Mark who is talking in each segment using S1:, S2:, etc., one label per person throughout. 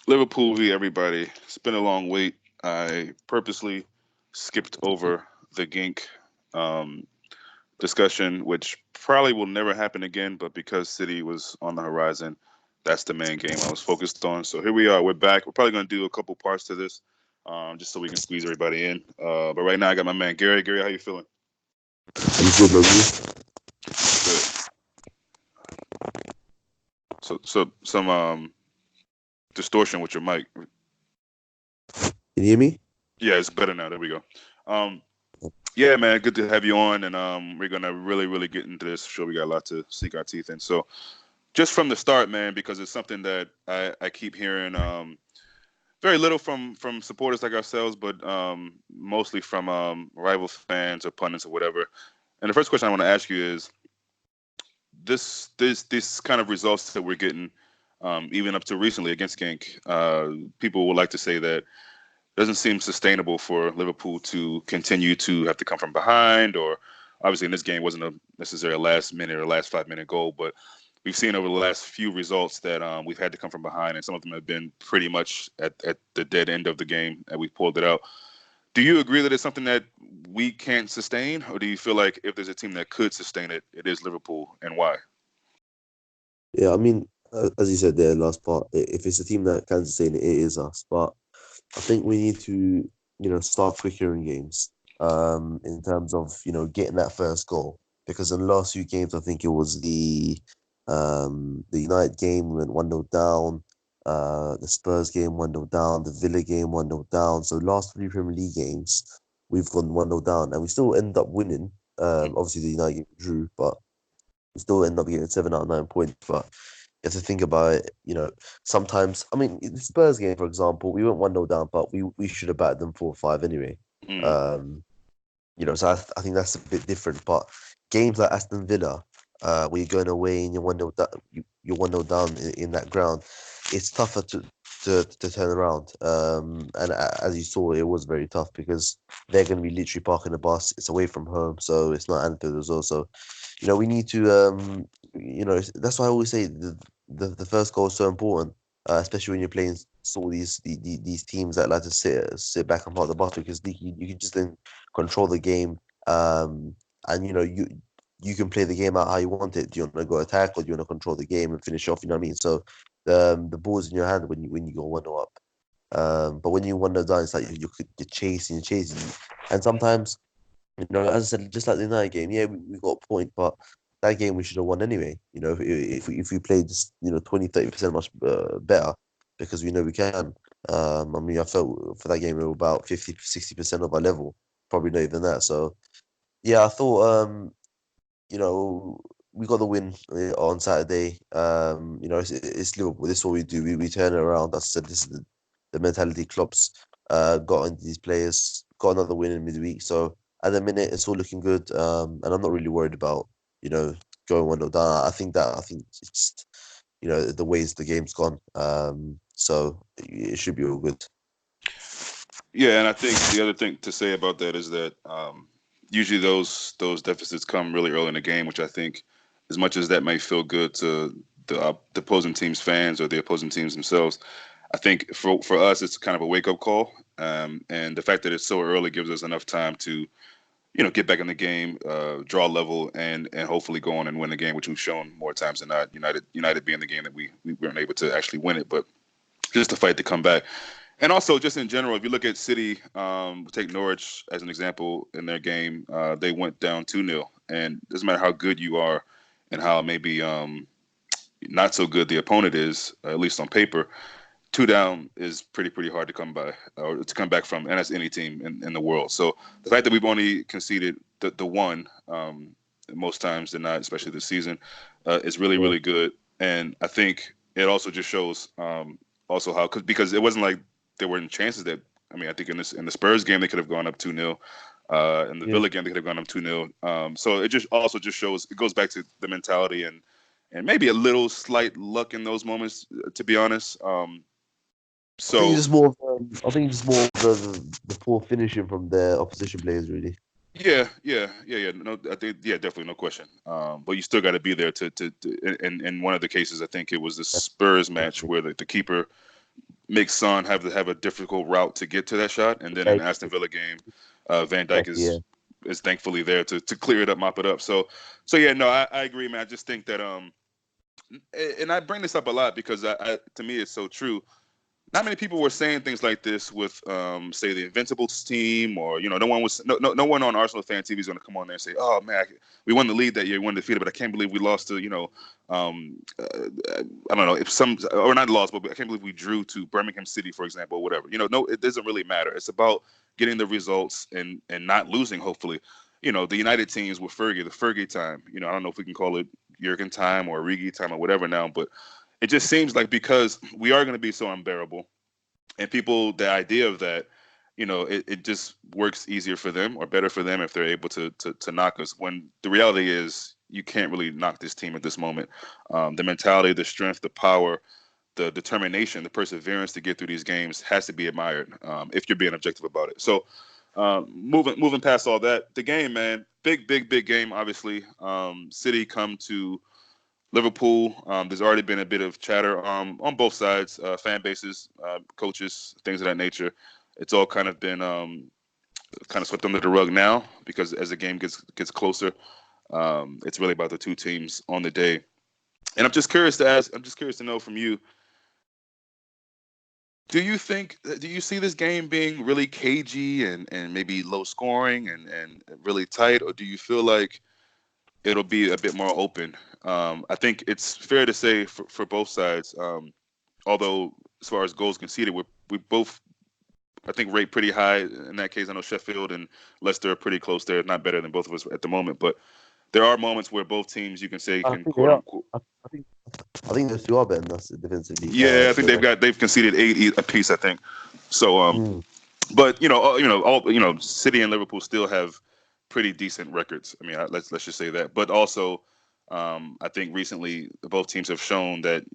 S1: Liverpool v everybody. It's been a long wait. I purposely skipped over the Gink um, discussion, which probably will never happen again. But because City was on the horizon, that's the main game I was focused on. So here we are. We're back. We're probably going to do a couple parts to this, just so we can squeeze everybody in. But right now, I got my man Gary. Gary, how you feeling?
S2: I'm good, man.
S1: Good. So some distortion with your mic.
S2: Can you hear me?
S1: Yeah, it's better now. There we go. Um, Yeah, man, good to have you on, and we're gonna really get into this. Sure, we got a lot to sink our teeth in. So, just from the start, man, because it's something that I keep hearing very little from supporters like ourselves, but mostly from rival fans or pundits or whatever. And the first question I want to ask you is this kind of results that we're getting, even up to recently against Genk. People would like to say that doesn't seem sustainable for Liverpool to continue to have to come from behind. Or obviously in this game wasn't a necessarily a last minute or last 5 minute goal, but we've seen over the last few results that we've had to come from behind, and some of them have been pretty much at the dead end of the game, and we've pulled it out. Do you agree that it's something that we can't sustain, or do you feel like if there's a team that could sustain it, it is Liverpool, and why?
S2: Yeah, I mean, as you said there, last part, if it's a team that can sustain it, it is us. But I think we need to, start quicker in games. In terms of getting that first goal, because in the last few games, I think it was the United game we went 1-0 down, the Spurs game 1-0 down, the Villa game 1-0 down. So last three Premier League games, we've gone 1-0 down, and we still end up winning. Obviously the United game drew, but we still end up getting 7 out of 9 points. But you have to think about it, sometimes, I mean, the Spurs game, for example, we went 1-0 down, but we should have batted them 4-5 anyway.
S1: Mm,
S2: Um, so I think that's a bit different. But games like Aston Villa, where you're going away and you're 1-0 down, you're 1-0 down in that ground, it's tougher to turn around. And as you saw, it was very tough because they're going to be literally parking the bus. It's away from home, so it's not Anfield as well. So we need to, that's why I always say the first goal is so important, especially when you're playing sort of these teams that like to sit back and park the bus because you can just then control the game, and you can play the game out how you want it. Do you want to go attack or do you want to control the game and finish off? You know what I mean? So the ball's in your hand when you go 1-0 up. But when you 1-0 down, it's like you're chasing, and sometimes as I said, just like the United game, yeah, we got a point, but that game we should have won anyway. If we played just 20-30% much better, because we know we can. I mean, I felt for that game we were about 50-60% of our level, probably not even that. So yeah, I thought you know we got the win on Saturday. It's Liverpool. This is what we do. We turn it around. As I said, this is the mentality Klopp's got into these players. Got another win in midweek. So at the minute, it's all looking good. And I'm not really worried about you know going 1-0 down. I think it's just the ways the game's gone. So it should be all good.
S1: yeah, and I think the other thing to say about that is that usually those deficits come really early in the game, which I think, as much as that may feel good to the opposing team's fans or the opposing teams themselves, I think for us it's kind of a wake up call, and the fact that it's so early gives us enough time to get back in the game, draw level, and hopefully go on and win the game, which we've shown more times than not. United being the game that we weren't able to actually win it, but just to fight to come back. And also, just in general, if you look at City, take Norwich as an example in their game, they went down 2-0. And it doesn't matter how good you are and how maybe not so good the opponent is, at least on paper, two down is pretty hard to come by or to come back from, and that's any team in the world. So the fact that we've only conceded the one most times than not, especially this season, is
S2: Yeah,
S1: really good. And I think it also just shows also how because it wasn't like there weren't chances that I think in the Spurs game they could have gone up 2-0. In the
S2: yeah.
S1: Villa game they could have gone up 2-0. So it just also just shows it goes back to the mentality and maybe a little slight luck in those moments, to be honest. So
S2: I think it's just more of the poor finishing from the opposition players, really.
S1: yeah. No, I think definitely no question. But you still got to be there to. In one of the cases, I think it was the Spurs match
S2: Definitely.
S1: where the keeper makes Son have a difficult route to get to that shot. And then in the Aston Villa game, Van Dijk
S2: Exactly, yeah.
S1: is thankfully there to clear it up, mop it up. So yeah, no, I agree, man. I just think that and I bring this up a lot because to me it's so true. Not many people were saying things like this with, say, the Invincibles team, or no one on Arsenal fan TV is going to come on there and say, "Oh man, we won the league that year, we won defeated, but I can't believe we lost to I don't know if some or not lost, but I can't believe we drew to Birmingham City, for example, or whatever." No, it doesn't really matter. It's about getting the results and not losing. Hopefully, the United teams with Fergie, the Fergie time. I don't know if we can call it Jurgen time or Origi time or whatever now, but it just seems like because we are going to be so unbearable, and people, the idea of that, it just works easier for them or better for them if they're able to knock us. When the reality is, you can't really knock this team at this moment. The mentality, the strength, the power, the determination, the perseverance to get through these games has to be admired, if you're being objective about it. So, moving past all that, the game, man, big game. Obviously, City come to Liverpool. There's already been a bit of chatter, on both sides, fan bases, coaches, things of that nature. It's all kind of been, kind of swept under the rug now because as the game gets closer, it's really about the two teams on the day. And I'm just curious to know from you: do you see this game being really cagey and maybe low scoring and really tight, or do you feel like it'll be a bit more open? I think it's fair to say for both sides. Although as far as goals conceded, we both, I think, rate pretty high in that case. I know Sheffield and Leicester are pretty close there, not better than both of us at the moment, but there are moments where both teams, you can say,
S2: I
S1: can
S2: think they
S1: quote
S2: are.
S1: unquote.
S2: I think I think those two are better than us defensively.
S1: Yeah, I think
S2: Leicester.
S1: they've conceded eight apiece, I think. So,
S2: Mm.
S1: but City and Liverpool still have pretty decent records. I mean, let's just say that. But also, I think recently both teams have shown that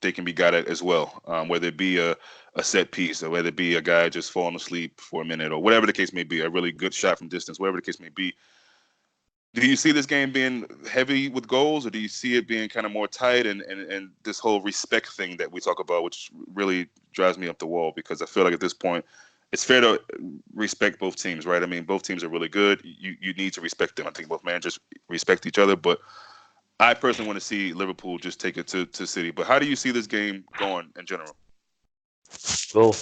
S1: they can be got at as well. Whether it be a set piece, or whether it be a guy just falling asleep for a minute, or whatever the case may be, a really good shot from distance, whatever the case may be. Do you see this game being heavy with goals, or do you see it being kind of more tight and this whole respect thing that we talk about, which really drives me up the wall because I feel like at this point it's fair to respect both teams, right? I mean, both teams are really good. You need to respect them. I think both managers respect each other, but I personally want to see Liverpool just take it to City. But how do you see this game going in general?
S2: Well,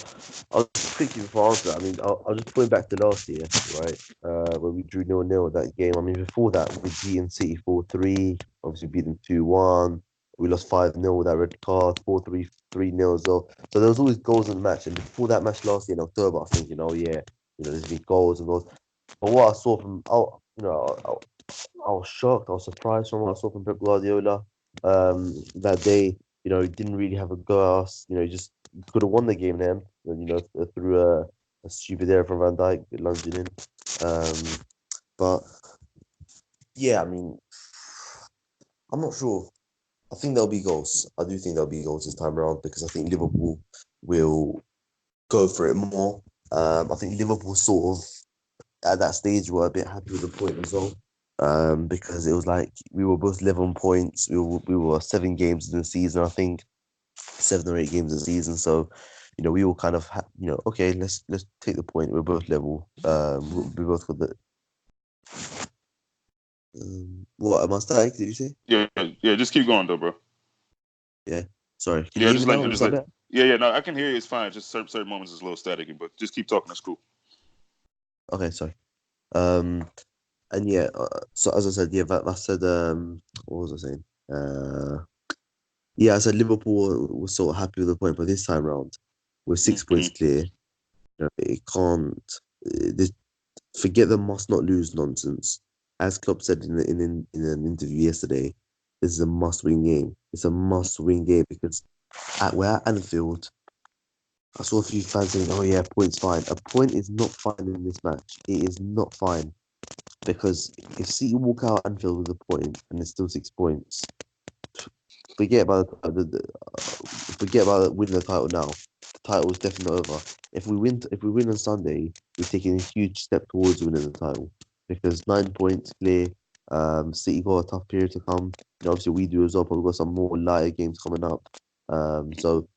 S2: I'll just quickly before I answer that. I mean, I'll just point back to last year, right? When we drew 0-0 that game. I mean, before that, we beat City 4-3. Obviously, beat them 2-1. We lost 5-0 with that red card, 4-3, 3-0 as well. So there was always goals in the match. And before that match last year in October, I was thinking, oh, yeah, there's been goals and goals. But what I saw from, I was shocked. I was surprised from what I saw from Pep Guardiola that day. He didn't really have a go at us. He just could have won the game then. Through a stupid error from Van Dijk lunging in. Um, but yeah, I mean, I'm not sure. I think there'll be goals. I do think there'll be goals this time around because I think Liverpool will go for it more. I think Liverpool sort of at that stage were a bit happy with the point as well. Because it was like we were both 11 points. We were 7 games in the season, I think, 7 or 8 games in the season. So, we all kind of okay, let's take the point. We're both level. We both got the. What am I starting? Did you say?
S1: Yeah. Just keep going though, bro.
S2: Yeah. Sorry. Can you
S1: Yeah,
S2: hear me now? Is that better?
S1: Yeah. No, I can hear you. It's fine. Just certain moments is a little staticky, but just keep talking. That's cool.
S2: Okay. Sorry. Um. And yeah. So as I said, yeah. I said. What was I saying? Yeah. I said Liverpool was sort of happy with the point, but this time round, we're 6 points
S1: Hmm.
S2: clear. It can't. This, forget the must not lose nonsense. As Klopp said in an interview yesterday, this is a must win game. It's a must win game because we're at Anfield. I saw a few fans saying, "Oh yeah, point's fine." A point is not fine in this match. It is not fine because if City walk out Anfield with a point and it's still 6 points, forget about forget about winning the title now. The title is definitely over. If we win on Sunday, we're taking a huge step towards winning the title because 9 points clear. City got a tough period to come. Obviously we do as well, but we've got some more lighter games coming up. So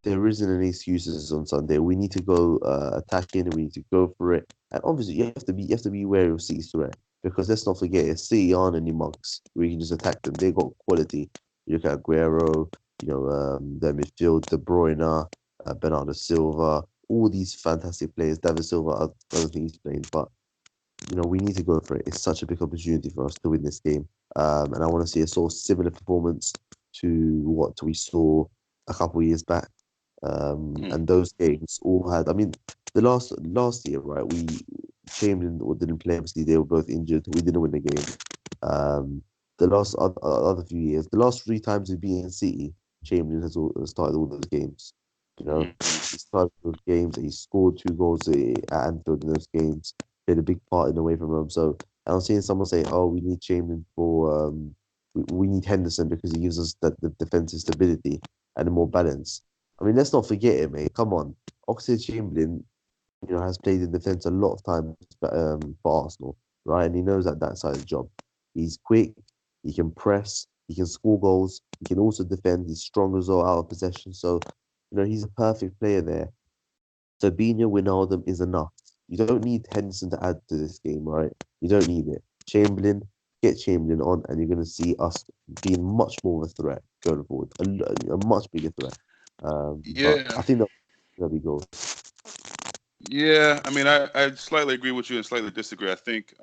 S2: there isn't any excuses on Sunday. We need to go attacking. We need to go for it. And obviously, you have to be wary of City's threat because let's not forget, it's City aren't any monks. We can just attack them. They got quality. You look at Aguero, their midfield, De Bruyne, Bernardo Silva, all these fantastic players. David Silva, I don't think he's playing, but we need to go for it. It's such a big opportunity for us to win this game. And I want to see a sort of similar performance to what we saw a couple of years back.
S1: Mm,
S2: And those games all had. I mean, the last year, right? We Chamberlain didn't play. Obviously, they were both injured. We didn't win the game. Um, the last other few years, the last three times we've been in City, Chamberlain has started all those games. You know,
S1: mm,
S2: he started those games. He scored 2 goals at Anfield in those games. Played a big part in away from home. So I'm seeing someone say, "Oh, we need Chamberlain for we need Henderson because he gives us the defensive stability and more balance." I mean, let's not forget it, mate. Come on, Oxlade-Chamberlain, has played in defence a lot of times for Arsenal, right? And he knows that side of the job. He's quick, he can press, he can score goals, he can also defend. He's strong as well out of possession. So, he's a perfect player there. Fabinho Wijnaldum is enough. You don't need Henderson to add to this game, right? You don't need it. Get Chamberlain on, and you're going to see us being much more of a threat going forward, a much bigger threat. But
S1: yeah,
S2: I think that'll be goals.
S1: yeah. I mean, I slightly agree with you and slightly disagree. I think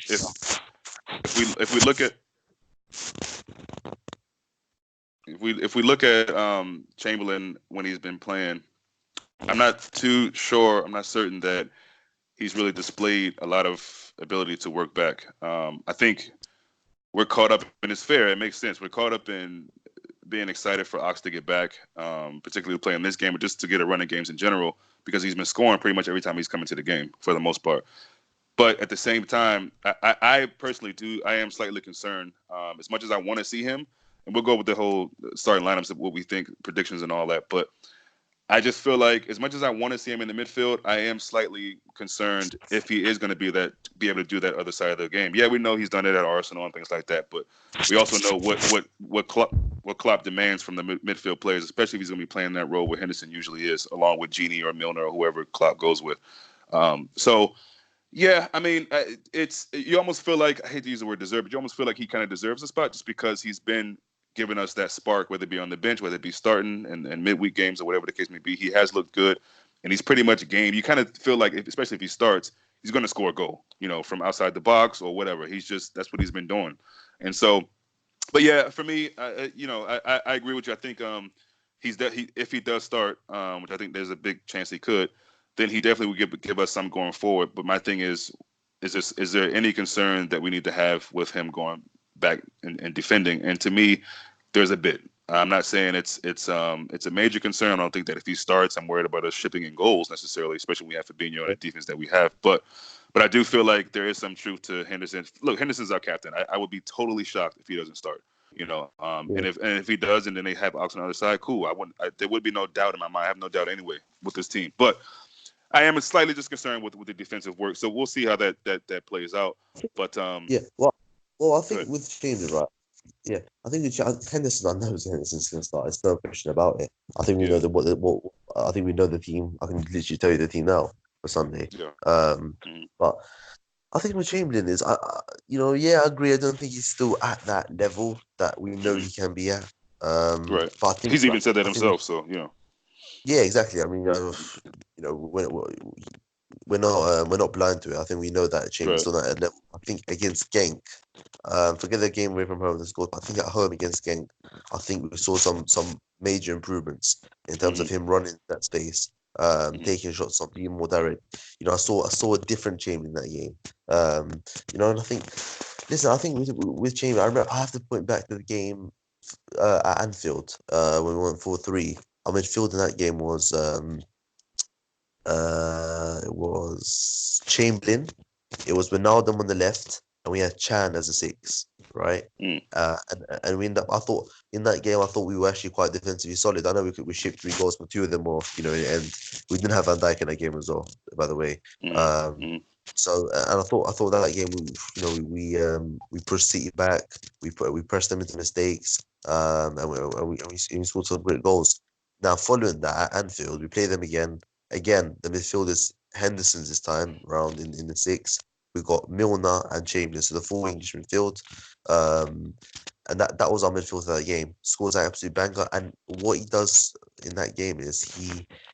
S1: if we look at if we look at Chamberlain when he's been playing, I'm not too sure. I'm not certain that he's really displayed a lot of ability to work back. I think we're caught up, and it's fair. It makes sense. We're caught up in being excited for Ox to get back, particularly playing this game, but just to get a run in games in general, because he's been scoring pretty much every time he's coming to the game for the most part. But at the same time, I personally do. I am slightly concerned. As much as I want to see him, and we'll go with the whole starting lineups of what we think, predictions, and all that. But I just feel like as much as I want to see him in the midfield, I am slightly concerned if he is going to be able to do that other side of the game. Yeah, we know he's done it at Arsenal and things like that, but we also know what Klopp demands from the midfield players, especially if he's going to be playing that role where Henderson usually is, along with Genie or Milner or whoever Klopp goes with. So yeah, I mean, it's you almost feel like I hate to use the word deserve, but you almost feel like he kind of deserves a spot just because he's been giving us that spark, whether it be on the bench, whether it be starting and midweek games or whatever the case may be. He has looked good, and he's pretty much game. You kind of feel like, especially if he starts, he's going to score a goal, from outside the box or whatever. He's just that's what he's been doing, and so. But yeah, for me, I agree with you. I think if he does start, which I think there's a big chance he could, then he definitely would give us some going forward. But my thing is there any concern that we need to have with him going back and defending? And to me, there's a bit. I'm not saying it's a major concern. I don't think that if he starts, I'm worried about us shipping in goals necessarily, especially when we have Fabinho and the defense that we have. But I do feel like there is some truth to Henderson. Look, Henderson's our captain. I would be totally shocked if he doesn't start.
S2: Yeah,
S1: And if he does, and then they have Ox on the other side, cool. There would be no doubt in my mind. I have no doubt anyway with this team. But I am slightly just concerned with the defensive work. So we'll see how that plays out. But
S2: yeah. Well, I think
S1: good.
S2: with Chamberlain, right? Yeah, I think Henderson. I know Henderson's going to start. There's no question about it. I think we know
S1: Yeah.
S2: what I think we know the team. I can literally tell you the team now for Sunday.
S1: Yeah.
S2: Um,
S1: Mhm.
S2: but I think with Chamberlain is, yeah, I agree. I don't think he's still at that level that we know
S1: Mhm.
S2: he can be at.
S1: Right.
S2: But I think,
S1: He's even said that
S2: I think,
S1: himself. So
S2: yeah, exactly. I mean, we're not blind to it. I think we know that Chamberlain's
S1: right.
S2: still not at level. I think against Genk, forget the game away from home, the score. I think at home against Genk, I think we saw some major improvements in terms of
S1: Mhm.
S2: him running that space,
S1: Mhm.
S2: taking shots on, being more direct. I saw a different Chamberlain in that game. And I think, listen, I think with Chamberlain, I remember I have to point back to the game at Anfield when we went 4-3. Our midfield in that game was Chamberlain. It was Ronaldo on the left, and we had Chan as a six, right?
S1: Mhm.
S2: And we end up. I thought in that game, I thought we were actually quite defensively solid. I know we shipped 3 goals, but 2 of them were, in the end. We didn't have Van Dijk in that game as well, by the way.
S1: Mhm.
S2: Um,
S1: Mhm.
S2: so and I thought that game we pushed City back. We pressed them into mistakes. And we scored some great goals. Now, following that at Anfield, we play them again. Again, the midfielders Henderson's this time round in the six. We've got Milner and Chamberlain, so the full English midfield. Um, and that was our midfield for that game. Scores an absolute banger. And what he does in that game is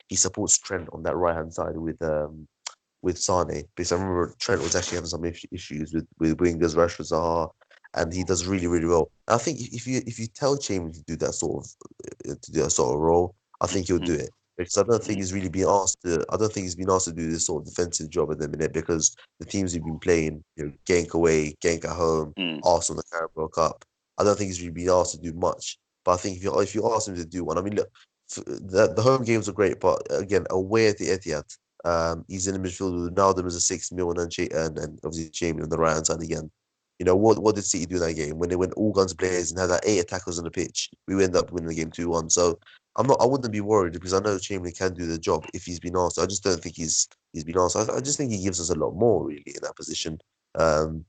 S2: he supports Trent on that right hand side with Sane, because I remember Trent was actually having some issues with wingers, Rashford, Zaha, and he does really really well. And I think if you tell Chamberlain to do that sort of role, I think he'll
S1: Hmm.
S2: do it, because I don't think
S1: Hmm.
S2: he's really been asked to. I don't think he's been asked to do this sort of defensive job at the minute, because the teams he's been playing, Genk away, Genk at home,
S1: Mm.
S2: Arsenal, the Carabao Cup. I don't think he's really been asked to do much. But I think if you ask him to do one, I mean, look, the home games are great, but again, away at the Etihad. He's in the midfield with Ronaldo as a 6 million and obviously Jamie on the right hand side again. What did City do in that game when they went all guns blazing and had like 8 attackers on the pitch? We ended up winning the game 2-1. So I wouldn't be worried, because I know Chamberlain can do the job if he's been asked. I just don't think he's been asked. I just think he gives us a lot more really in that position. Um,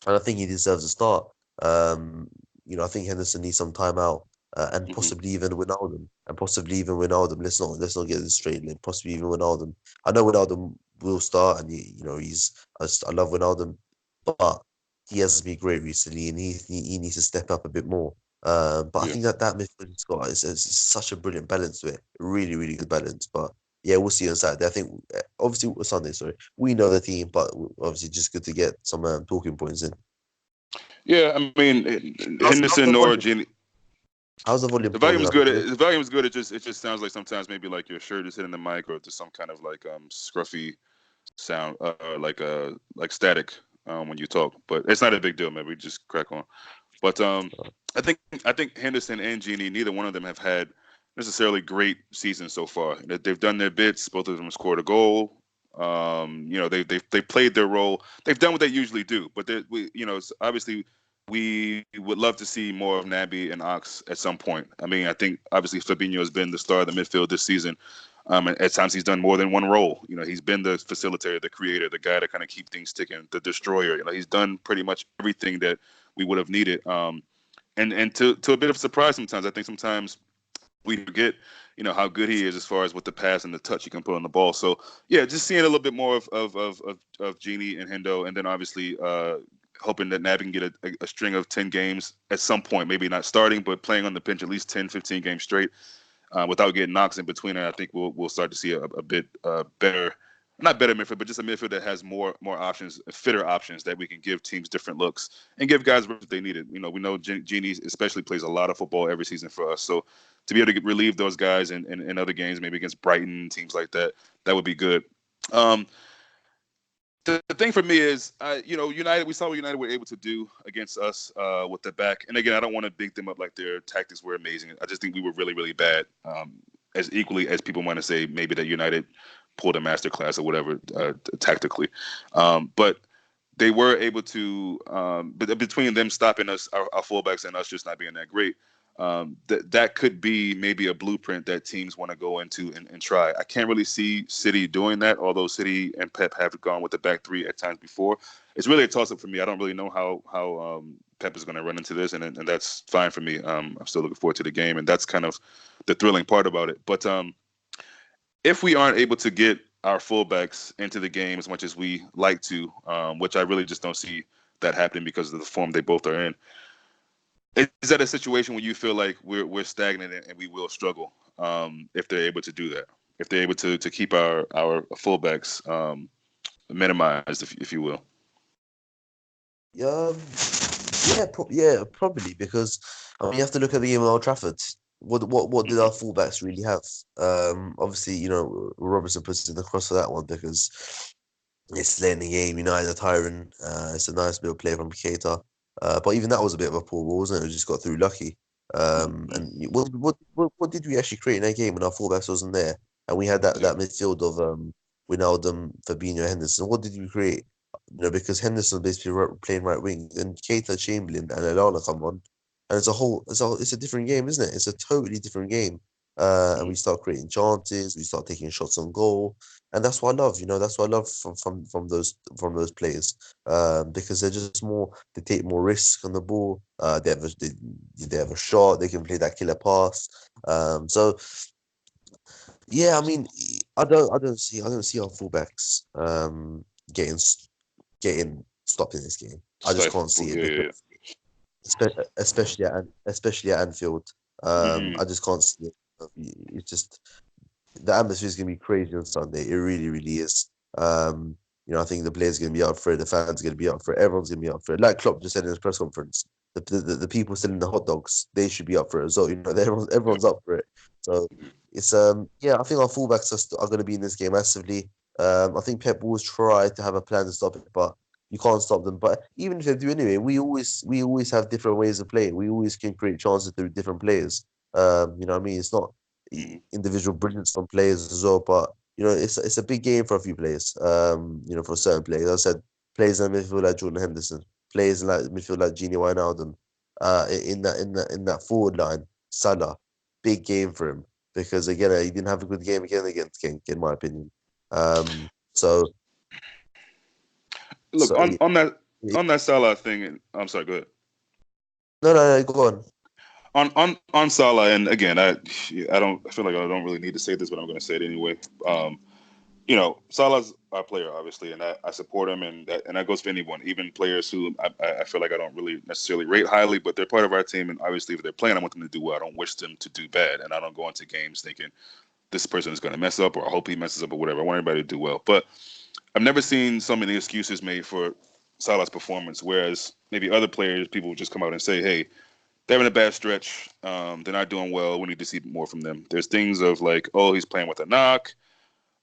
S2: and I think he deserves a start. Um, I think Henderson needs some time out, and
S1: Hmm.
S2: possibly even Wijnaldum, and possibly even Wijnaldum. Let's not get this straight. Possibly even Wijnaldum. I know Wijnaldum will start, and I love Wijnaldum, but he hasn't been great recently, and he needs to step up a bit more. But I
S1: Yeah.
S2: think that midfield he's got is such a brilliant balance to it, really really good balance. But yeah, we'll see on Saturday. I think obviously Sunday. Sorry, we know the team, but obviously just good to get some talking points in.
S1: Yeah. I mean,
S2: How's
S1: Henderson
S2: the
S1: or
S2: volume?
S1: Genie,
S2: How's the volume
S1: the
S2: holding
S1: volume's
S2: up?
S1: good.
S2: Is it?
S1: The volume's good. It just sounds like sometimes maybe like your shirt is hitting the mic, or there's some kind of like scruffy sound, like static when you talk. But it's not a big deal. Maybe we just crack on. But I think Henderson and Genie, neither one of them have had necessarily great seasons so far. They've done their bits. Both of them scored a goal. They played their role. They've done what they usually do. But obviously we would love to see more of Naby and Ox at some point. I mean, I think obviously Fabinho has been the star of the midfield this season. And at times he's done more than one role. He's been the facilitator, the creator, the guy to kind of keep things ticking, the destroyer. He's done pretty much everything that we would have needed. And to a bit of surprise sometimes. I think sometimes we forget, how good he is as far as with the pass and the touch he can put on the ball. So yeah, just seeing a little bit more of Genie and Hendo, and then obviously hoping that Naby can get a string of 10 games at some point, maybe not starting, but playing on the bench at least 10, 15 games straight without getting knocks in between it. I think we'll start to see a bit better, not better midfield, but just a midfield that has more options, fitter options that we can give teams different looks and give guys if they need it. We know Genie especially plays a lot of football every season for us, so to be able to relieve those guys in other games, maybe against Brighton teams like that, that would be good. Um, the thing for me is, United. We saw what United were able to do against us with the back. And again, I don't want to big them up like their tactics were amazing. I just think we were really, really bad. As equally as people want to say, maybe that United pulled a master class or whatever tactically, but they were able to. But between them stopping us, our fullbacks, and us just not being that great, that could be maybe a blueprint that teams want to go into and try. I can't really see City doing that, although City and Pep have gone with the back three at times before. It's really a toss up for me. I don't really know how Pep is going to run into this, and that's fine for me. I'm still looking forward to the game, and that's kind of the thrilling part about it. But if we aren't able to get our fullbacks into the game as much as we like to, which I really just don't see that happening because of the form they both are in, is that a situation where you feel like we're stagnant and we will struggle if they're able to do that? If they're able to keep our fullbacks minimized, if you will.
S2: Um, yeah, probably, because I mean you have to look at the game at Old Trafford. What did our
S1: Hmm.
S2: fullbacks really have? Obviously, Robertson puts in the cross for that one, because it's late in the game. United are tiring. It's a nice little play from Keita. But even that was a bit of a poor ball, wasn't it? We just got through lucky.
S1: Hmm.
S2: And what did we actually create in that game when our fullbacks wasn't there, and we had that
S1: Yeah.
S2: that midfield of Wijnaldum, Fabinho, Henderson? What did we create? Because Henderson was basically playing right wing, and Keita, Chamberlain, and Alana come on, and it's a different game, isn't it? It's a totally different game. And
S1: Hmm.
S2: we start creating chances, we start taking shots on goal, and that's what I love. That's what I love from those players. Because they're just more. They take more risk on the ball. They have a shot. They can play that killer pass. So Yeah, I mean, I don't see our fullbacks getting getting stopped in this game. I just can't
S1: Stifle.
S2: see it
S1: Yeah,
S2: because
S1: yeah,
S2: especially at Anfield,
S1: yeah. Hmm.
S2: I just can't see it. It's just the atmosphere is going to be crazy on Sunday. It really, really is. I think the players are going to be up for it. The fans are going to be up for it. Everyone's going to be up for it. Like Klopp just said in his press conference, the people selling the hot dogs, they should be up for it as well. Everyone's up for it. So it's yeah, I think our fullbacks are going to be in this game massively. I think Pep will try to have a plan to stop it, but you can't stop them. But even if they do anyway, we always have different ways of playing. We always can create chances through different players. What I mean? It's not
S1: Hmm.
S2: individual brilliance from players as well. But it's a big game for a few players. For certain players, I said players in the midfield like Jordan Henderson, players in like midfield like Gini Wijnaldum. In that forward line, Salah, big game for him because again he didn't have a good game again against Genk, in my opinion. Um, so
S1: Look
S2: so
S1: on that Salah thing. I'm sorry. Go ahead.
S2: no, go on.
S1: On Salah, and again, I feel like I don't really need to say this, but I'm going to say it anyway. Um, Salah's our player, obviously, and I support him, and that goes for anyone, even players who I feel like I don't really necessarily rate highly, but they're part of our team, and obviously, if they're playing, I want them to do well. I don't wish them to do bad, and I don't go into games thinking this person is going to mess up, or I hope he messes up, or whatever. I want everybody to do well, but I've never seen so many excuses made for Salah's performance, whereas maybe other players, people will just come out and say, "Hey, they're in a bad stretch. They're not doing well. We need to see more from them." There's things of like, oh, he's playing with a knock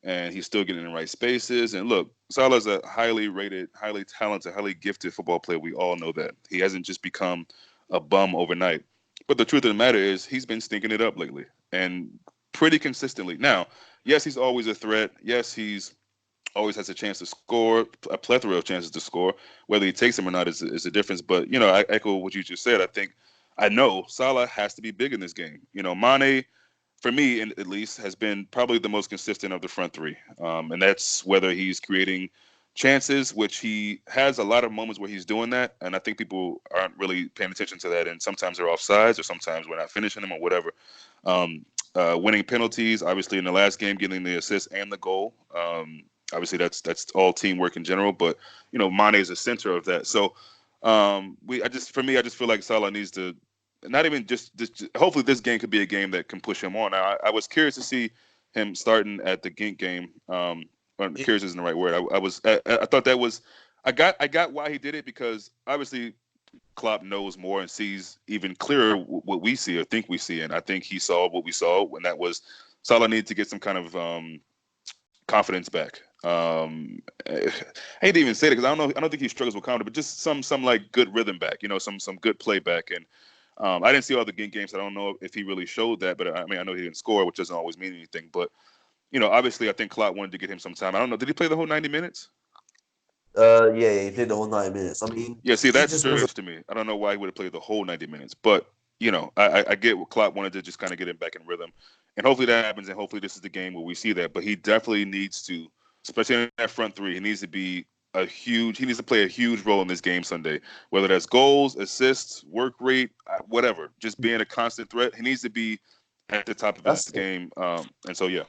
S1: and he's still getting in the right spaces. And look, Salah's a highly rated, highly talented, highly gifted football player. We all know that. He hasn't just become a bum overnight. But the truth of the matter is, he's been stinking it up lately and pretty consistently. Now, yes, he's always a threat. Yes, he's always has a chance to score, a plethora of chances to score. Whether he takes them or not is a difference. But I echo what you just said. I know Salah has to be big in this game. Mane, for me at least, has been probably the most consistent of the front three, and that's whether he's creating chances, which he has a lot of moments where he's doing that, and I think people aren't really paying attention to that, and sometimes they're offsides, or sometimes we're not finishing them, or whatever. Um, Winning penalties, obviously in the last game, getting the assist and the goal. Obviously, that's all teamwork in general, but Mane is the center of that. So for me, I just feel like Salah needs to not even just hopefully this game could be a game that can push him on. I was curious to see him starting at the Gink game. Well, curious isn't the right word. I thought that was I got why he did it because obviously Klopp knows more and sees even clearer what we see or think we see, and I think he saw what we saw when that was Salah needed to get some kind of confidence back. I hate to even say it because I don't think he struggles with confidence, but just some like good rhythm back. Some good play back. And I didn't see all the games. I don't know if he really showed that, but I mean I know he didn't score, which doesn't always mean anything. But obviously I think Klopp wanted to get him some time. I don't know. Did he play the whole 90 minutes?
S2: Yeah, he played the whole 90 minutes. I mean,
S1: Yeah, see,
S2: he
S1: that's
S2: just wasn't.
S1: strange to me. I don't know why he would have played the whole 90 minutes, but I get what Klopp wanted to just kind of get him back in rhythm, and hopefully that happens, and hopefully this is the game where we see that. But he definitely needs to, especially in that front three, he needs to play a huge role in this game Sunday, whether that's goals, assists, work rate, whatever, just being a constant threat. He needs to be at the top of his
S2: That's it.
S1: game, and so yeah,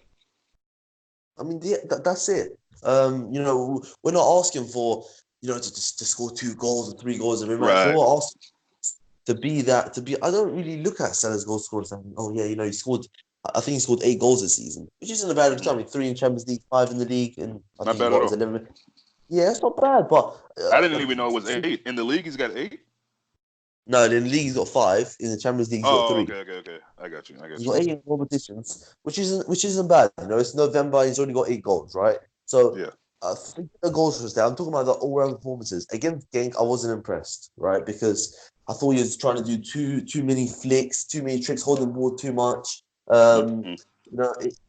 S2: I mean, that's it. We're not asking for to score 2 goals and 3 goals every match. What
S1: right,
S2: we're asking to be that to be. I don't really look at Salah's goal scorers and oh yeah, he scored. I think he scored 8 goals this season, which isn't a bad
S1: hmm
S2: return. I mean, 3 in Champions League, 5 in the league, and I
S1: not
S2: think
S1: bad at
S2: what was
S1: all.
S2: 11. Yeah, it's not bad, but
S1: I didn't even know it was 8 in the league. He's got 8.
S2: no, in the league he's got 5. In the Champions League he's got
S1: Oh, okay,
S2: 3.
S1: okay, okay. I got you. I
S2: He's
S1: got you.
S2: got 8 competitions, which isn't bad. It's November. He's only got 8 goals, right? So
S1: Yeah.
S2: think the goals was there. I'm talking about the all-round performances against Genk. I wasn't impressed, right? Because I thought he was trying to do too many flicks, too many tricks, holding the ball too much.
S1: Mm-hmm.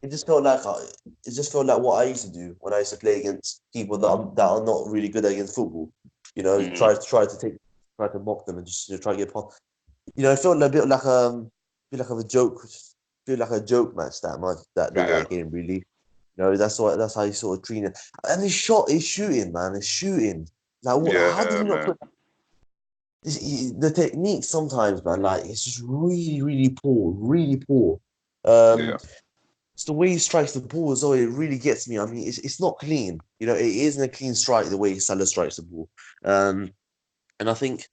S2: It just felt like what I used to do when I used to play against people that are not really good against football.
S1: Mm-hmm.
S2: Try to mock them and just try to get past. It felt a bit like a joke, feel like a joke match
S1: Yeah.
S2: that game really. That's how you sort of treat it. And his shooting, man, his shooting. Like, how did
S1: Yeah,
S2: he not
S1: man.
S2: put the technique sometimes, man? Like, it's just really, really poor, really poor.
S1: Yeah.
S2: Um, it's the way he strikes the ball as well. It really gets me. I mean, it's not clean. You know, it isn't a clean strike the way Salah strikes the ball. Um, and I think,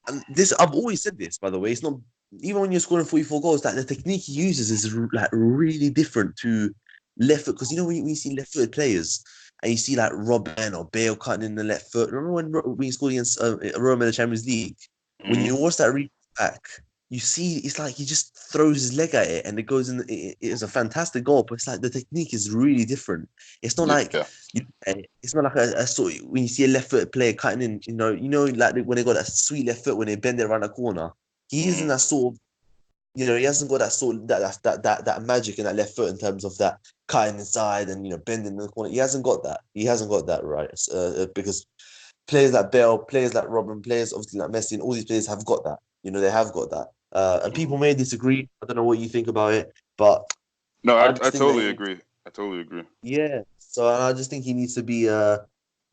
S2: and this I've always said this, by the way. It's not even when you're scoring 44 goals, that the technique he uses is like really different to left foot. Because you know when you see left-footed players and you see like Robben or Bale cutting in the left foot. Remember when he scored against Roma in the Champions League? When
S1: Mm-hmm.
S2: you watch that replay back, you see it's like he just throws his leg at it and it goes in. It's a fantastic goal, but it's like the technique is really different. It's not like
S1: Yeah.
S2: it's not like a sort of, when you see a left-footed player cutting in, like when they got that sweet left foot when they bend it around the corner. He isn't
S1: Mm-hmm.
S2: that sort of, he hasn't got that sort of that magic in that left foot in terms of that cutting inside and bending in the corner. He hasn't got that. He hasn't got that right because players like Bale, players like Robin, players obviously like Messi, and all these players have got that. They have got that. And
S1: Mm-hmm.
S2: people may disagree. I don't know what you think about it, but
S1: No,
S2: I
S1: I
S2: just think that
S1: totally
S2: he
S1: agree. I totally agree.
S2: yeah. So I just think he needs to be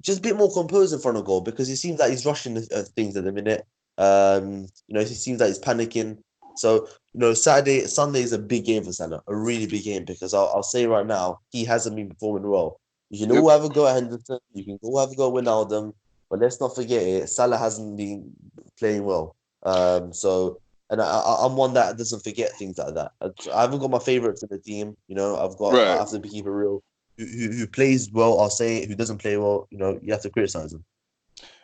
S2: just a bit more composed in front of goal because it seems like he's rushing things at the minute. It seems like he's panicking. So Sunday is a big game for Salah, a really big game because I'll say right now he hasn't been performing well. You can
S1: Yep.
S2: all have a go at Henderson, you can all have a go at Wijnaldum, but let's not forget it. Salah hasn't been playing well. And I'm one that doesn't forget things like that. I haven't got my favorites in the team. I
S1: Right.
S2: have to keep it real. Who plays well, I'll say it. Who doesn't play well, you have to criticize him.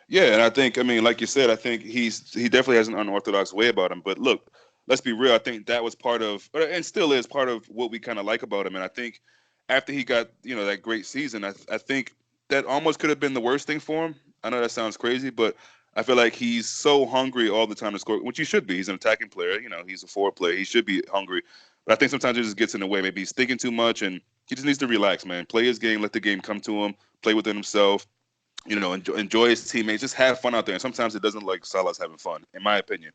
S1: Yeah, and I think, I mean, like you said, I think he definitely has an unorthodox way about him. But look, let's be real. I think that was part of, and still is part of what we kind of like about him. And I think after he got that great season, I think that almost could have been the worst thing for him. I know that sounds crazy, but I feel like he's so hungry all the time to score, which he should be. He's an attacking player. He's a forward player. He should be hungry. But I think sometimes it just gets in the way. Maybe he's thinking too much, and he just needs to relax, man. Play his game, let the game come to him, play within himself, enjoy his teammates, just have fun out there. And sometimes it doesn't like Salah's having fun, in my opinion.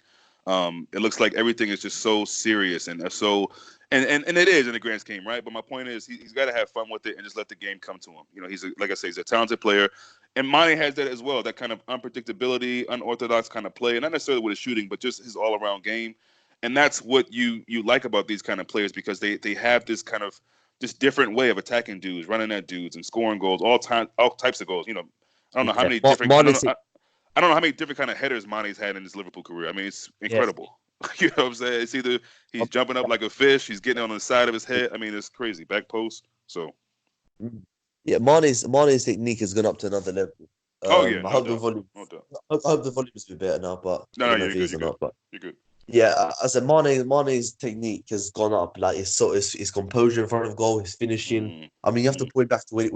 S1: It looks like everything is just so serious and so, and it is in the grand scheme, right? But my point is, he's got to have fun with it and just let the game come to him. Like I say, he's a talented player, and Mane has that as well. That kind of unpredictability, unorthodox kind of play, and not necessarily with his shooting, but just his all around game. And that's what you like about these kind of players because they have this kind of this different way of attacking dudes, running at dudes, and scoring goals, all types of goals. I don't know how
S2: Yeah,
S1: many different. I don't
S2: Mane,
S1: know. I don't know how many different kind of headers Mane's had in his Liverpool career. I mean, it's
S2: yeah,
S1: incredible. You know what I'm saying? It's either he's jumping up like a fish, he's getting on the side of his head. I mean, it's crazy. Back post. So,
S2: yeah. Mane's technique has gone up to another level.
S1: oh yeah,
S2: I
S1: no
S2: hope the
S1: doubt,
S2: volume,
S1: no doubt.
S2: I hope the volume is a bit better now, but
S1: No,
S2: I
S1: no,
S2: don't know if
S1: you're
S2: it
S1: good.
S2: is
S1: You're
S2: or
S1: good.
S2: not. But
S1: You're good.
S2: yeah, I said Mane's technique has gone up. Like his composure in front of goal, his finishing.
S1: Mm,
S2: I mean, you have to
S1: mm,
S2: point back to where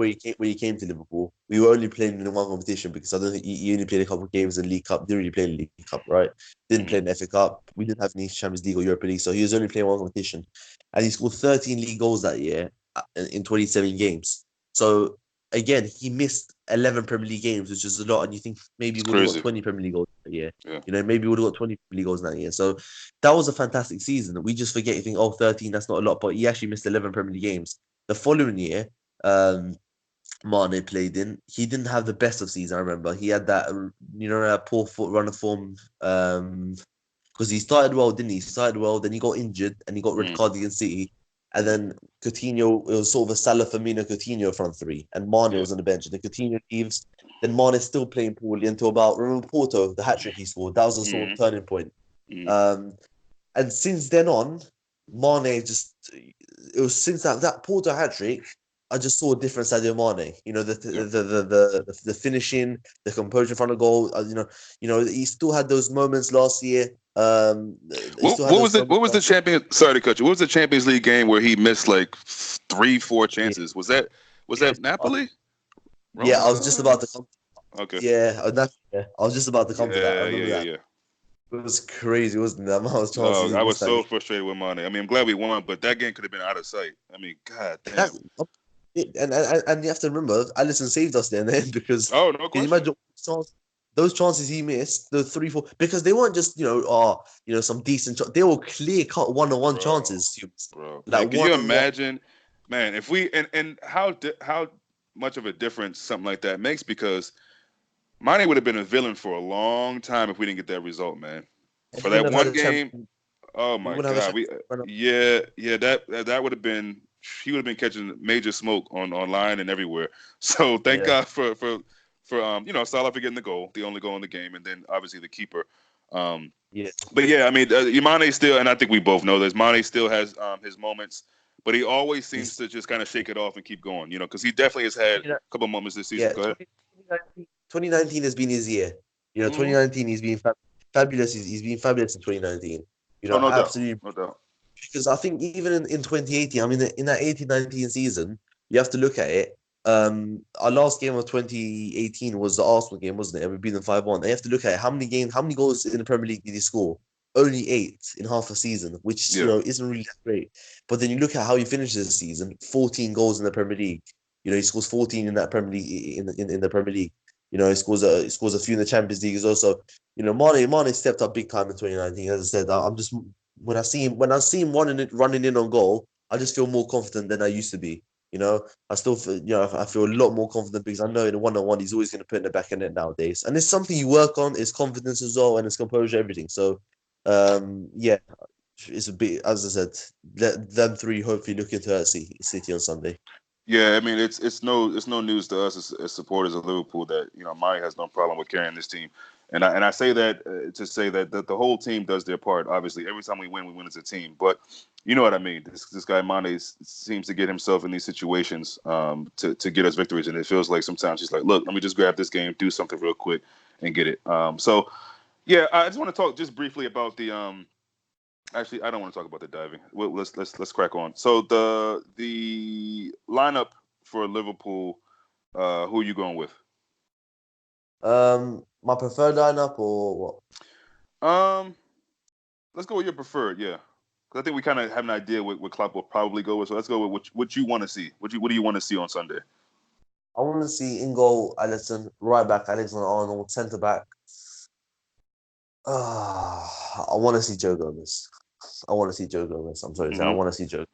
S2: he came to Liverpool. We were only playing in one competition because I don't think he only played a couple of games in League Cup. Didn't really play in League Cup, right? Didn't play
S1: mm,
S2: in FA Cup. We didn't have any Champions League or Europa League, so he was only playing one competition, and he scored 13 league goals that year in 27 games. So again, he missed 11 Premier League games, which is a lot. And you think maybe he
S1: it's
S2: would have got
S1: crazy.
S2: 20 Premier League goals that year.
S1: Yeah.
S2: Maybe he would have got 20 Premier League goals that year. So that was a fantastic season. We just forget, you think, oh, 13, that's not a lot. But he actually missed 11 Premier League games. The following year, um, Mane played in. He didn't have the best of season, I remember. He had that poor foot run of form. Because he started well, didn't he? He started well, then he got injured and he got red
S1: Mm,
S2: card against City. And
S1: mm,
S2: then Coutinho, it was sort of a Salah, Firmino, Coutinho front three. And Mane
S1: yeah.
S2: was on the bench. And then Coutinho leaves. Then Mane is still playing poorly until about, remember Porto, the hat trick he scored. That was a sort of
S1: Mm,
S2: turning point.
S1: mm,
S2: Um, and since then on, Mane just it was since that Porto hat trick, I just saw a different Sadio Mane.
S1: yeah.
S2: The finishing, the composure in front of goal. He still had those moments last year. He
S1: What
S2: still had
S1: what
S2: those
S1: was it? What
S2: moments
S1: was the
S2: last
S1: champion? Sorry to cut you. What was the Champions League game where he missed like three, four
S2: year.
S1: chances? Was
S2: Yes,
S1: that Napoli?
S2: yeah, I was just
S1: Roma?
S2: about to come.
S1: Okay.
S2: I was just about to come to that. I
S1: Yeah, yeah,
S2: remember
S1: yeah,
S2: that.
S1: yeah.
S2: It was crazy, wasn't it? The amount of chances
S1: No,
S2: he
S1: I was
S2: missed that
S1: so
S2: game.
S1: frustrated with Mane. I mean, I'm glad we won, but that game could have been out of sight. I mean, god damn.
S2: That's and you have to remember, Allison saved us there and then because
S1: Oh, no
S2: can you
S1: question,
S2: imagine those chances he missed, the 3, 4, because they weren't just some decent. They were clear cut 1-on-1
S1: bro,
S2: chances,
S1: bro.
S2: like
S1: And can you
S2: 1-on-1.
S1: imagine, man? If we and how much of a difference something like that makes because Mane would have been a villain for a long time if we didn't get that result, man.
S2: And
S1: For
S2: we
S1: that
S2: wouldn't have
S1: one
S2: had a chance.
S1: game, oh
S2: We
S1: my
S2: wouldn't have a
S1: god,
S2: chance.
S1: yeah, that would have been. he would have been catching major smoke on online and everywhere. So thank
S2: Yeah,
S1: God for Salah for getting the goal, the only goal in the game, and then obviously the keeper. Um,
S2: yeah.
S1: but yeah, I mean, Mane still, and I think we both know this. Mane still has his moments, but he always seems
S2: He's
S1: to just kind of shake it off and keep going. Because he definitely has had a
S2: 20,
S1: couple moments this season.
S2: yeah,
S1: Go ahead.
S2: 2019 has been his year.
S1: Hmm.
S2: 2019 he's been fabulous. He's been fabulous in 2019.
S1: Oh, no doubt,
S2: Absolutely.
S1: no doubt.
S2: Because I think even in 2018, I mean, in that 18-19 season, you have to look at it. Our last game of 2018 was the Arsenal game, wasn't it? And we beat them 5-1. You have to look at it. How many goals in the Premier League did he score? Only 8 in half a season, which
S1: Yeah,
S2: isn't really that great. But then you look at how he finishes the season: 14 goals in the Premier League. He scores 14 in that Premier League in the Premier League. He scores a few in the Champions League as well. So Mane stepped up big time in 2019. As I said, I'm just when I see him running in on goal, I just feel more confident than I used to be. I still feel, I feel a lot more confident because I know in a one-on-one he's always going to put in the back of net nowadays, and it's something you work on. Is confidence as well, and it's composure, everything. So, yeah, it's a bit as I said. Let them three hopefully look into City on Sunday.
S1: yeah. I mean, it's no news to us as supporters of Liverpool that Mane has no problem with carrying this team, and I say that to say that the whole team does their part. Obviously, every time we win as a team. But you know what I mean. This guy Mane seems to get himself in these situations to get us victories, and it feels like sometimes he's like, look, let me just grab this game, do something real quick, and get it. So yeah, I just want to talk just briefly about the. Actually, I don't want to talk about the diving. Let's crack on. So the lineup for Liverpool, who are you going with?
S2: My preferred lineup or what?
S1: Um, let's go with your preferred. Yeah, because I think we kind of have an idea what Klopp will probably go with. So let's go with what you want to see. What do you want to see on Sunday?
S2: I want to see in goal Alisson, right back Alexander Arnold, centre back. I want to see Joe Gomez. I want to see Joe Gomez. I'm sorry to say, I
S1: Hmm.
S2: want to see Joe.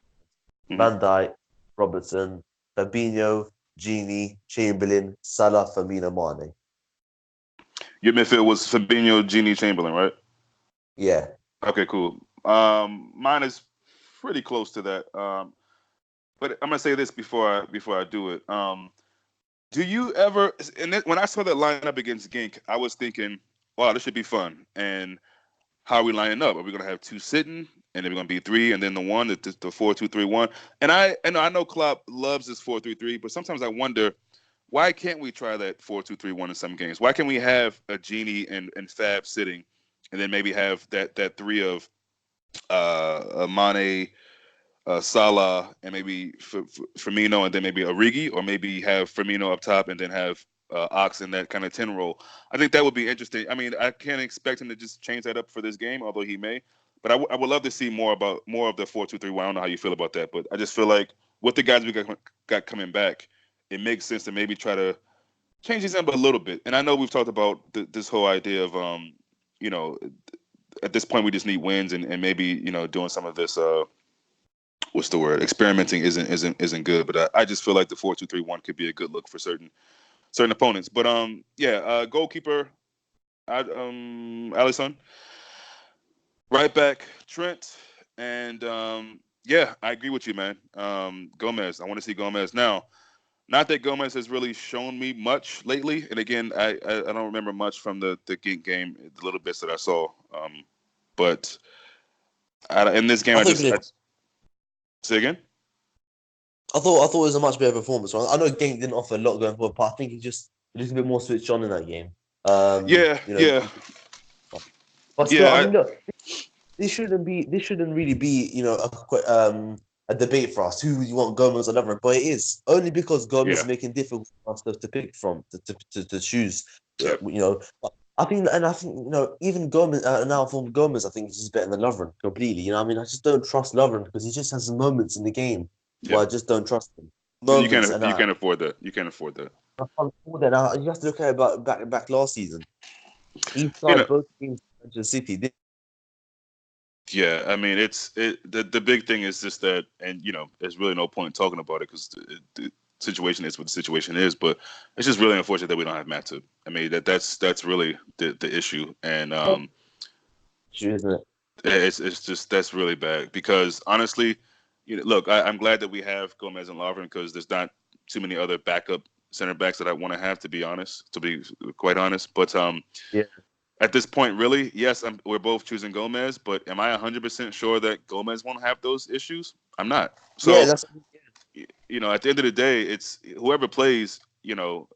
S1: Hmm.
S2: Van Dijk, Robertson, Fabinho, Genie, Chamberlain, Salah, Firmino, Mane.
S1: Your midfield was Fabinho, Genie, Chamberlain, right?
S2: Yeah.
S1: Okay, cool. Mine is pretty close to that. But I'm gonna say this before I do it. Do you ever? When I saw that lineup against Gink, I was thinking, "Wow, this should be fun." And how are we lining up? Are we gonna have two sitting, and then we're gonna be three, and then the one, the 4-2-3-1? And I know Klopp loves this 4-3-3, but sometimes I wonder why can't we try that 4-2-3-1 in some games? Why can't we have a Genie and Fab sitting, and then maybe have that three of Mane, Salah, and maybe Firmino, and then maybe Origi, or maybe have Firmino up top and then have Ox in that kind of 10 role. I think that would be interesting. I mean, I can't expect him to just change that up for this game, although he may. But I would love to see more of the 4-2-3-1. I don't know how you feel about that, but I just feel like with the guys we got coming back, it makes sense to maybe try to change these up a little bit. And I know we've talked about this whole idea of you know, at this point we just need wins and maybe doing some of this what's the word? Experimenting isn't good, but I just feel like the 4-2-3-1 could be a good look for certain opponents. But yeah, goalkeeper, Alisson, right back Trent, and yeah, I agree with you, man. Gomez, I want to see Gomez now. Not that Gomez has really shown me much lately, and again, I don't remember much from the game, the little bits that I saw. But in this game,
S2: I
S1: I
S2: thought he
S1: just
S2: played.
S1: say again.
S2: I thought it was a much better performance. Right? I know Genk didn't offer a lot going forward, but I think he just a little bit more switched on in that game.
S1: Yeah, yeah,
S2: But still, I
S1: yeah,
S2: mean, look, this shouldn't really be a debate for us who you want Gomez or Lovren, but it is only because Gomez is
S1: yeah,
S2: making difficult for us to pick from to choose.
S1: yeah.
S2: I think even Gomez now for Gomez, I think he's just better than Lovren completely. I mean, I just don't trust Lovren because he just has moments in the game
S1: Yeah.
S2: where I just don't trust him.
S1: You
S2: Moments,
S1: can't
S2: and
S1: you can't afford that. You can't afford that.
S2: I can't afford that. Now you have to look at it back last season. He
S1: You
S2: started
S1: know,
S2: both games for Manchester City.
S1: yeah. I mean, the big thing is just that, and there's really no point in talking about it because the situation is what the situation is. But it's just really unfortunate that we don't have Matip. I mean, that's really the issue, and
S2: Isn't it?
S1: it's just that's really bad because honestly. look, I'm glad that we have Gomez and Lovren because there's not too many other backup center backs that I want to have, to be honest, to be quite honest. But
S2: Yeah,
S1: at this point, really, yes, we're both choosing Gomez, but am I 100% sure that Gomez won't have those issues? I'm not.
S2: yeah,
S1: So,
S2: that's
S1: at the end of the day, it's whoever plays, they're going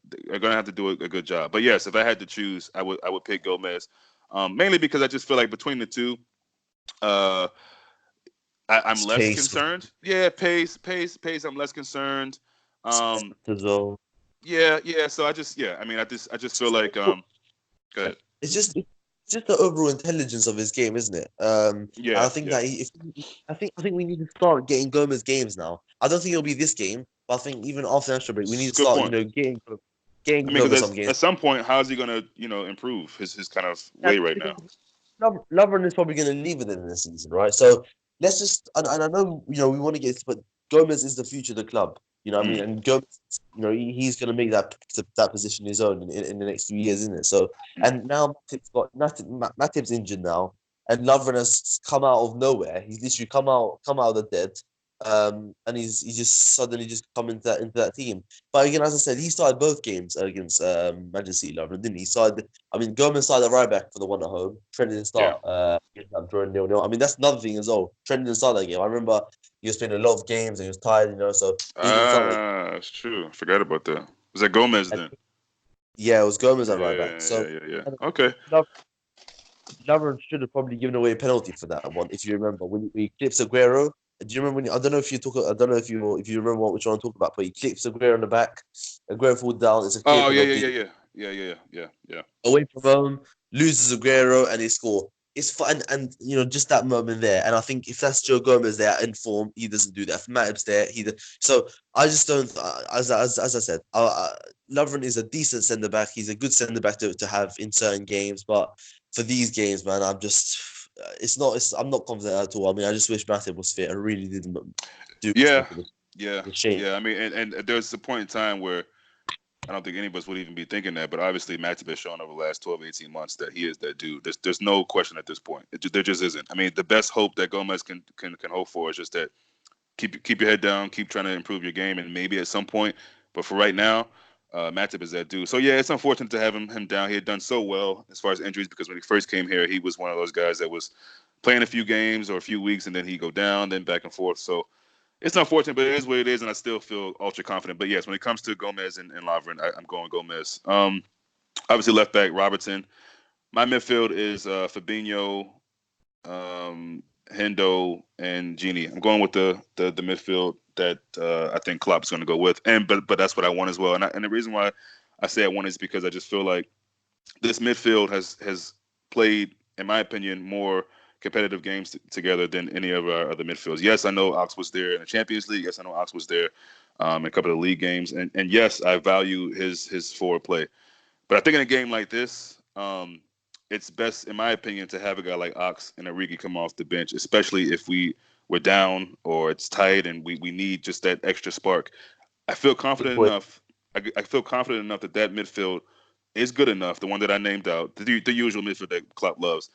S1: to have to do a good job. But yes, if I had to choose, I would pick Gomez, mainly because I just feel like between the two, uh, I'm
S2: it's
S1: less
S2: pace
S1: concerned. Yeah, pace. I'm less concerned. Um,
S2: as well.
S1: yeah, yeah. So yeah. I mean, I just feel like, go ahead.
S2: It's just the overall intelligence of his game, isn't it? And I
S1: Yeah,
S2: think
S1: yeah.
S2: that if I think we need to start getting Gomez games now. I don't think it'll be this game, but I think even after the national break, we need to
S1: Good
S2: start,
S1: point. I
S2: getting
S1: mean,
S2: Gomez
S1: because
S2: some games.
S1: at some point, how is he gonna, improve his kind of
S2: Yeah,
S1: way right
S2: because
S1: now?
S2: Lovren is probably going to leave it in the season, right? So let's just, and I know, we want to get, but Gomez is the future of the club. You know what I mean?
S1: Mm,
S2: And Gomez, he's going to make that position his own in the next few years, isn't it? So,
S1: mm.
S2: and now Matip's injured now, and Lovren has come out of nowhere. He's literally come out of the dead. And he just suddenly just come into that team. But again, as I said, he started both games against Manchester City, Lovren, didn't he? He started I mean, Gomez started at right back for the one at home. Trent didn't
S1: Yeah.
S2: start. Drawing 0-0. I mean, that's another thing as well. Trent didn't start that game. I remember he was playing a lot of games and he was tired, so he didn't start that.
S1: Ah, it's true. I forgot about that. Was that Gomez
S2: And
S1: then?
S2: yeah, it was Gomez at right back.
S1: Yeah, yeah,
S2: So
S1: yeah, yeah.
S2: and
S1: Okay.
S2: Lovren should have probably given away a penalty for that one, if you remember. When he clips Aguero, do you remember when? I don't know if you talk. I don't know if you remember what we're trying to talk about, but he clips Aguero on the back. Aguero falls down. It's a clear
S1: Oh, yeah, yeah,
S2: penalty.
S1: yeah, yeah, yeah, yeah, yeah, yeah.
S2: Away from home, loses Aguero, and they score. It's fun, and just that moment there. And I think if that's Joe Gomez there in form, he doesn't do that. If Matip's there, he does. So I just don't. As I said, Lovren is a decent centre back. He's a good centre back to have in certain games, but for these games, man, I'm just. It's not. I'm not confident at all. I mean, I just wish Matip was fit. I really didn't do much
S1: Yeah,
S2: for the
S1: yeah,
S2: shame.
S1: yeah. I mean, and there's a point in time where I don't think any of us would even be thinking that, but obviously Matip has shown over the last 12, 18 months that he is that dude. There's no question at this point. There just isn't. I mean, the best hope that Gomez can hope for is just that keep your head down, keep trying to improve your game, and maybe at some point. But for right now, Matip is that dude. So yeah, it's unfortunate to have him down. He had done so well as far as injuries because when he first came here, he was one of those guys that was playing a few games or a few weeks, and then he go down, then back and forth. So it's unfortunate, but it is what it is, and I still feel ultra confident. But yes, when it comes to Gomez and Lovren, I'm going Gomez. Obviously left back Robertson. My midfield is Fabinho, Hendo, and Genie. I'm going with the midfield that I think Klopp's going to go with, and but that's what I want as well. And the reason why I say I want is because I just feel like this midfield has played, in my opinion, more competitive games together than any of our other midfields. Yes, I know Ox was there in the Champions League. Yes, I know Ox was there in a couple of league games, and yes, I value his forward play. But I think in a game like this, it's best, in my opinion, to have a guy like Ox and Origi come off the bench, especially if we're down or it's tight and we need just that extra spark. I feel
S2: Good
S1: confident
S2: point.
S1: enough. I feel confident enough that midfield is good enough. The one that I named out, the usual midfield that Klopp loves,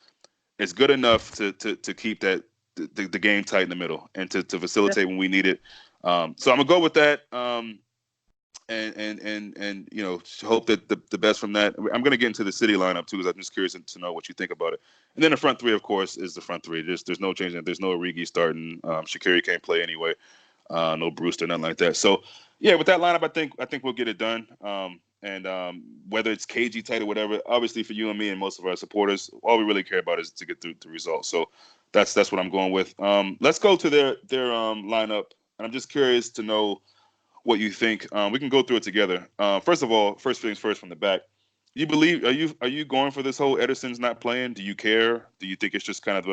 S1: is good enough to keep the game tight in the middle and to
S2: Yeah,
S1: facilitate when we need it. So I'm gonna go with that. And hope that the best from that. I'm going to get into the City lineup too because I'm just curious to know what you think about it. And then the front three, of course, is the front three. There's no changing. There's no Origi starting. Shaqiri can't play anyway. No Brewster, nothing like that. So yeah, with that lineup, I think we'll get it done. And whether it's KG tight or whatever, obviously for you and me and most of our supporters, all we really care about is to get through the results. So that's what I'm going with. Let's go to their lineup, and I'm just curious to know what you think. We can go through it together. First of all, first things first from the back. You believe? Are you going for this whole Ederson's not playing? Do you care? Do you think it's just kind of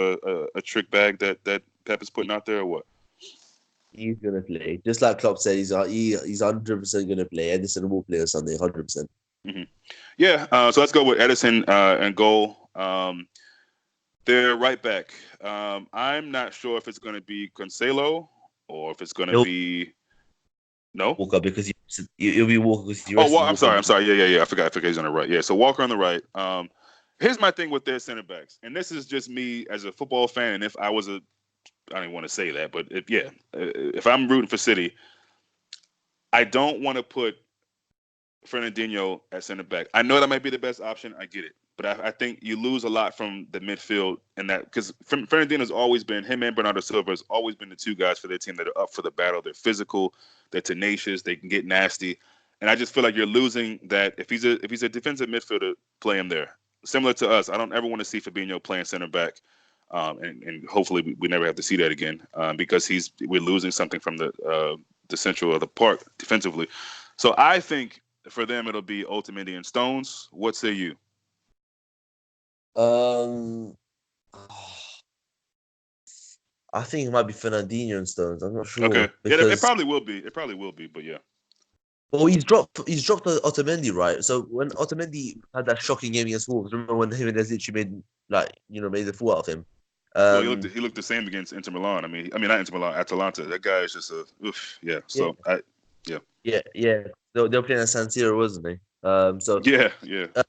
S1: a trick bag that Pep is putting out there, or what?
S2: he's gonna play. Just like Klopp said, he's 100% gonna play. Edison will play on Sunday, 100%.
S1: Hmm. Yeah. So let's go with Edison and goal. They're right back. I'm not sure if it's going to be Cancelo or if it's going to
S2: He'll
S1: be no.
S2: Walker because he'll be Walker because he
S1: Oh,
S2: rested
S1: well, I'm
S2: Walker.
S1: sorry. I'm sorry. Yeah, yeah, yeah. I forgot he's on the right. Yeah. So Walker on the right. Here's my thing with their center backs, and this is just me as a football fan, and if I was I don't even want to say that, but if I'm rooting for City, I don't want to put Fernandinho at center back. I know that might be the best option. I get it, but I think you lose a lot from the midfield and that because Fernandinho's always been him and Bernardo Silva has always been the two guys for their team that are up for the battle. They're physical, they're tenacious, they can get nasty, and I just feel like you're losing that if he's a defensive midfielder, play him there. Similar to us, I don't ever want to see Fabinho playing center back. And hopefully we never have to see that again because we're losing something from the central of the park defensively. So I think for them, it'll be Otamendi and Stones. What say you?
S2: Um, I think it might be Fernandinho and Stones. I'm not
S1: Okay.
S2: sure
S1: Yeah, it
S2: because
S1: probably will be. It probably will be, but yeah.
S2: well, he's dropped Otamendi, right? So when Otamendi had that shocking game against Wolves, remember when Jimenez literally made the fool out of him.
S1: Well,
S2: Um,
S1: he looked the same against Inter Milan. I mean not Inter Milan, Atalanta. That guy is just a oof. Yeah.
S2: yeah,
S1: Yeah.
S2: yeah. They were playing at San Siro, wasn't they? So
S1: Yeah, yeah.
S2: uh,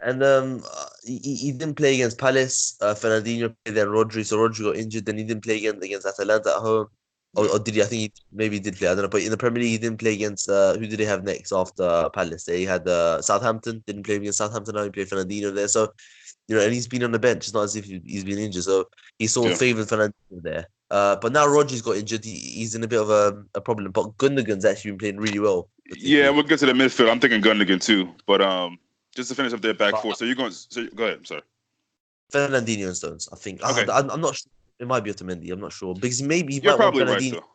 S2: and he didn't play against Palace. Fernandinho played, then Rodri. So Rodri got injured. Then he didn't play against Atalanta at home.
S1: Yeah.
S2: Or did he? I think maybe he did play. I don't know. But in the Premier League, he didn't play against. Who did they have next after Palace? They had Southampton. Didn't play against Southampton. Now he played Fernandinho there. So and he's been on the bench. It's not as if he's been injured. So he sort of
S1: Yeah.
S2: favoured Fernandinho there. But now Rodri's got injured. He's in a bit of a problem. But Gundogan's actually been playing really well for
S1: Yeah,
S2: City.
S1: we'll get to the midfield. I'm thinking Gundogan too. But just to finish up their back
S2: But
S1: four. So you're going so go ahead. I'm sorry.
S2: Fernandinho and Stones, I think.
S1: Okay.
S2: I'm not sure. It might be Otamendi. I'm not sure because maybe he
S1: You're
S2: might want
S1: probably right
S2: Fernandinho.
S1: though.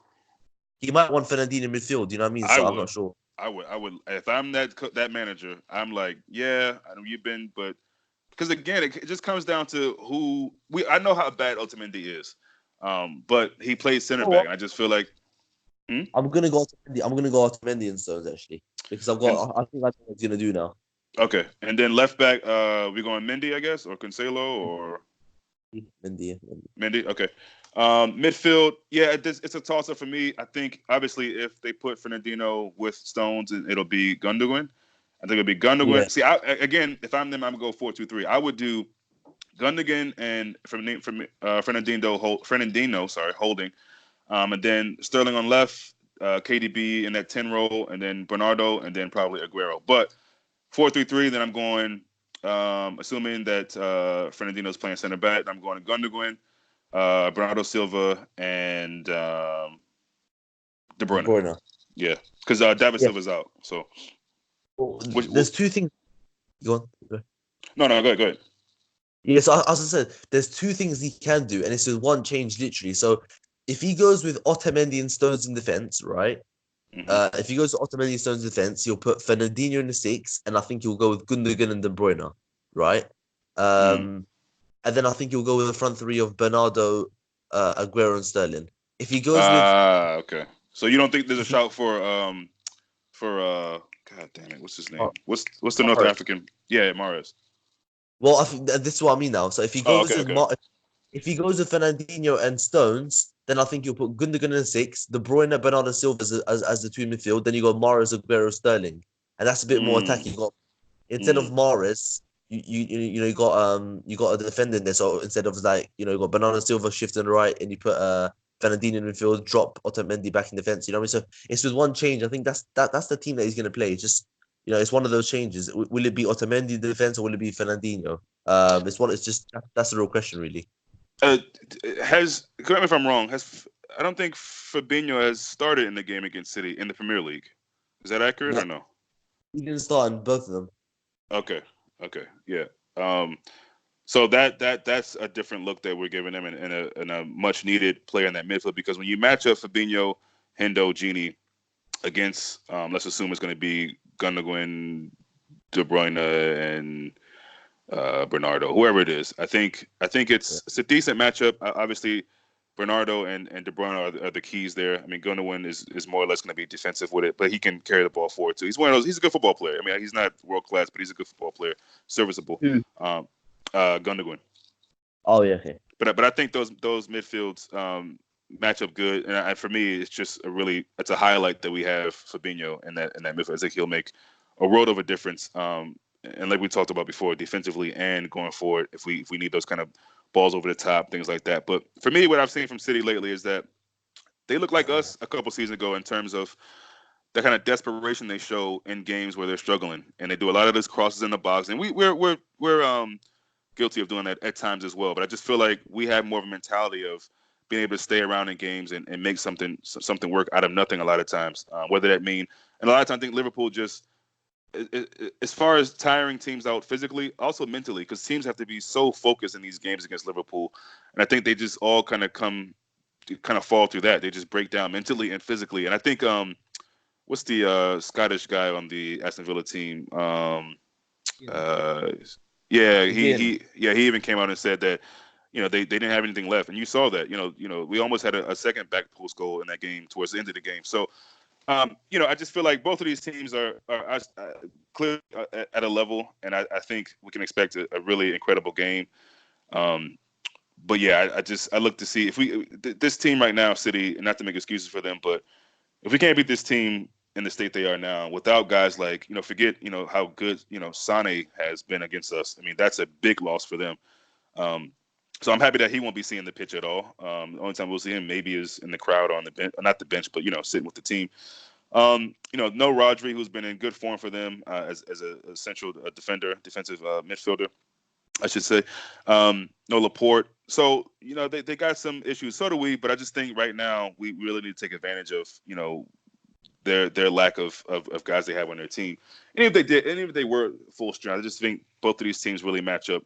S2: He might want Fernandinho in midfield. You know what I mean?
S1: I
S2: So I'm
S1: would.
S2: not sure.
S1: I would. If I'm that manager, I'm like, yeah, I know you've been, but because again, it just comes down to who we. I know how bad Otamendi is, but he plays
S2: You
S1: center
S2: know
S1: back,
S2: what?
S1: and I just feel like,
S2: I'm gonna go Otamendi. I'm gonna go Otamendi and Stones actually because
S1: and
S2: I think that's what he's gonna do now.
S1: okay, and then left back, we going Mendy, I guess, or Cancelo, or
S2: Mendy, yeah, Mendy.
S1: Mendy. Okay, midfield, yeah, it's a toss up for me. I think obviously if they put Fernandinho with Stones, it'll be Gundogan. I think it'll be
S2: Yeah.
S1: Gundogan. See, again, if I'm them, I'm gonna go 4-2-3. I would do Gundogan and Fernandinho, sorry, holding. And then Sterling on left, KDB in that 10 role, and then Bernardo, and then probably Aguero. But 4-3-3, then I'm going, assuming that Fernandinho's playing center back, I'm going to Gundogan, Bernardo Silva, and De
S2: De
S1: Bruyne.
S2: Bruyne.
S1: Yeah, because David
S2: Yeah.
S1: Silva's out. So,
S2: Well,
S1: which,
S2: there's two things. Go on.
S1: no, go ahead.
S2: Yeah, so as I said, there's two things he can do, and it's just one change literally. So if he goes with Otamendi and Stones in defense, right?
S1: Hmm.
S2: If he goes to Otamendi and Stones in defense, he'll put Fernandinho in the six, and I think he'll go with Gundogan and De Bruyne, right?
S1: Mm.
S2: And then I think he'll go with the front three of Bernardo, Aguero, and Sterling. If he goes with,
S1: Okay. So you don't think there's a
S2: if he,
S1: shout for God damn it, what's his name?
S2: uh,
S1: What's the North
S2: Mahrez.
S1: African? Yeah, Mahrez.
S2: Well, I think this is what I mean now. So if he
S1: Oh,
S2: goes
S1: okay,
S2: with
S1: okay.
S2: if he goes with Fernandinho and Stones, then I think you'll put Gundogan in the six, De Bruyne, Bernardo Silva as the two in midfield. Then you got Mahrez, Aguero, Sterling, and that's a bit more
S1: Mm,
S2: attacking. You got instead of
S1: mm.
S2: Mahrez, you got a defender in there. So instead of you got Bernardo Silva shifting right, and you put Fernandinho in midfield, drop Otamendi back in defense. You know what I mean? So it's just one change. I think that's the team that he's going to play. It's just it's one of those changes. Will it be Otamendi in defense or will it be Fernandinho? It's just that's the real question, really.
S1: Uh, correct me if I'm wrong. I don't think Fabinho has started in the game against City in the Premier League. Is that accurate
S2: No,
S1: or no?
S2: he didn't start in both of them.
S1: Okay, okay, yeah. Um, so that's a different look that we're giving him, and a much needed player in that midfield because when you match up Fabinho, Hendo, Gini against, let's assume it's going to be Gundogan, De Bruyne, and Bernardo, whoever it is. I think
S2: Yeah.
S1: it's a decent matchup. Obviously, Bernardo and De Bruyne are the keys there. I mean, Gundogan is more or less going to be defensive with it, but he can carry the ball forward too. He's one of those. He's a good football player. I mean, he's not world class, but he's a good football player, serviceable.
S2: Who?
S1: Um, Gundogan.
S2: Oh yeah, okay.
S1: But I think those midfields match up good, and for me, it's just it's a highlight that we have Fabinho in that midfield. I think he'll make a world of a difference. And like we talked about before, defensively and going forward, if we need those kind of balls over the top, things like that. But for me, what I've seen from City lately is that they look like us a couple seasons ago in terms of the kind of desperation they show in games where they're struggling, and they do a lot of those crosses in the box, and we're guilty of doing that at times as well. But I just feel like we have more of a mentality of being able to stay around in games and make something work out of nothing a lot of times. Whether that mean, and a lot of times I think Liverpool just as far as tiring teams out physically, also mentally, because teams have to be so focused in these games against Liverpool, and I think they just all kind of fall through that. They just break down mentally and physically, and I think what's the Scottish guy on the Aston Villa team?
S2: Again,
S1: Uh, yeah,
S2: again,
S1: he even came out and said that they didn't have anything left, and you saw that. We almost had a second back post goal in that game towards the end of the game. So I just feel like both of these teams are clearly at a level, and I think we can expect a really incredible game. Um, but yeah, I look to see if this team right now, City, and not to make excuses for them, but if we can't beat this team in the state they are now without guys like forget how good Sane has been against us. I mean, that's a big loss for them. Um, so I'm happy that he won't be seeing the pitch at all. The only time we'll see him maybe is in the crowd on the bench, not the bench, but sitting with the team. No Rodri, who's been in good form for them as a central defender, defensive midfielder, I should say. No Laporte. So, they got some issues. So do we, but I just think right now we really need to take advantage of, their lack of guys they have on their team. And if they were full strength, I just think both of these teams really match up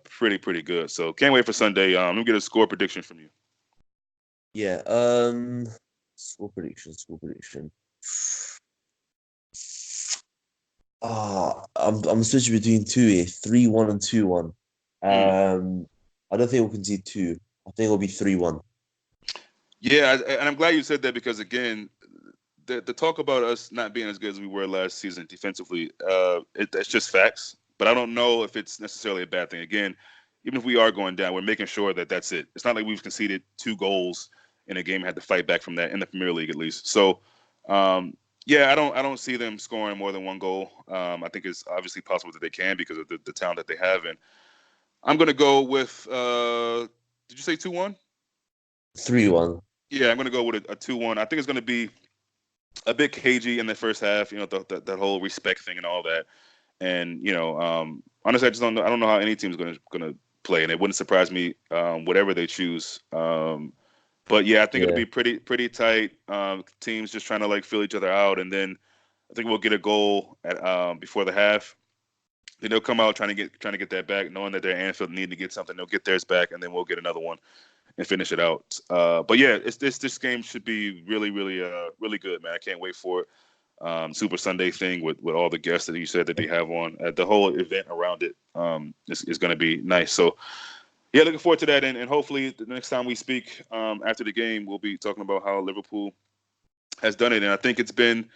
S1: pretty good. So can't wait for Sunday. Let me get a score prediction from you.
S2: yeah. Score prediction. Score prediction. I'm switching between two here, 3-1 and 2-1.
S1: Mm.
S2: I don't think we'll concede two. I think it'll be 3-1.
S1: Yeah, and I'm glad you said that because again, the talk about us not being as good as we were last season defensively, that's just facts. But I don't know if it's necessarily a bad thing. Again, even if we are going down, we're making sure that that's it. It's not like we've conceded 2 goals in a game and had to fight back from that in the Premier League at least. So, yeah, I don't see them scoring more than 1 goal. I think it's obviously possible that they can because of the talent that they have. And I'm going to go with. Did you say 2-1?
S2: 3-1.
S1: Yeah, I'm going to go with a 2-1. I think it's going to be a bit cagey in the first half. That whole respect thing and all that. And honestly, I just don't know. I don't know how any team's gonna play, and it wouldn't surprise me whatever they choose. But yeah, I think it'll
S2: Yeah.
S1: be pretty tight. Teams just trying to like fill each other out, and then I think we'll get a goal at before the half. Then they'll come out trying to get that back, knowing that their Anfield need to get something. They'll get theirs back, and then we'll get another one and finish it out. But yeah, this game should be really good, man. I can't wait for it. Super Sunday thing with all the guests that you said that they have on. The whole event around it is going to be nice. So yeah, looking forward to that, and hopefully the next time we speak after the game, we'll be talking about how Liverpool has done it. And I think it's been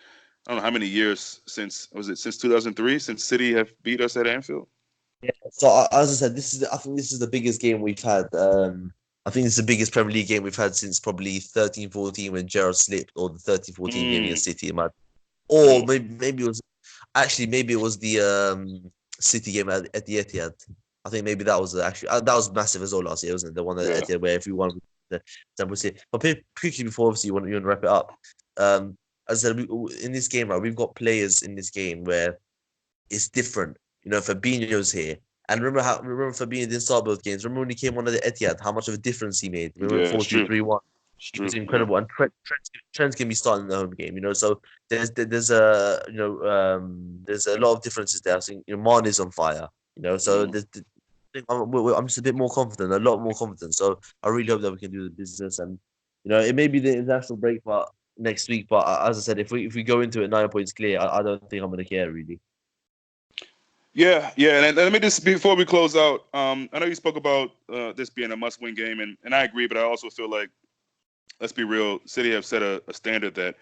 S1: I don't know how many years since 2003 since City have beat us at Anfield.
S2: Yeah. So as I said, I think this is the biggest game we've had. I think it's the biggest Premier League game we've had since probably 13-14 when Gerrard slipped, or the 13-14 game
S1: Mm,
S2: against City. Or
S1: mm,
S2: maybe it was maybe it was the City game at the Etihad. I think maybe that was actually that was massive as well last year, wasn't it? The one at
S1: yeah,
S2: Etihad where everyone the Champions League. But quickly before obviously you want to wrap it up. Um, as I said, in this game, right, we've got players in this game where it's different. Fabinho's here. And remember Fabinho didn't start both games. Remember when he came on at the Etihad, how much of a difference he made? Remember
S1: yeah. It's true.
S2: 4-2-3-1.
S1: It's
S2: He was
S1: true. Yeah.
S2: incredible. And Trent's gonna be starting the home game, so there's a there's a lot of differences there. I think Mane is on fire, so
S1: Mm.
S2: I think I'm just a bit more confident, a lot more confident. So I really hope that we can do the business, and it may be the international break, but next week. But as I said, if we go into it 9 points clear, I don't think I'm gonna care really.
S1: Yeah. And let me just before we close out. I know you spoke about this being a must-win game, and I agree, but I also feel like let's be real. City have set a standard that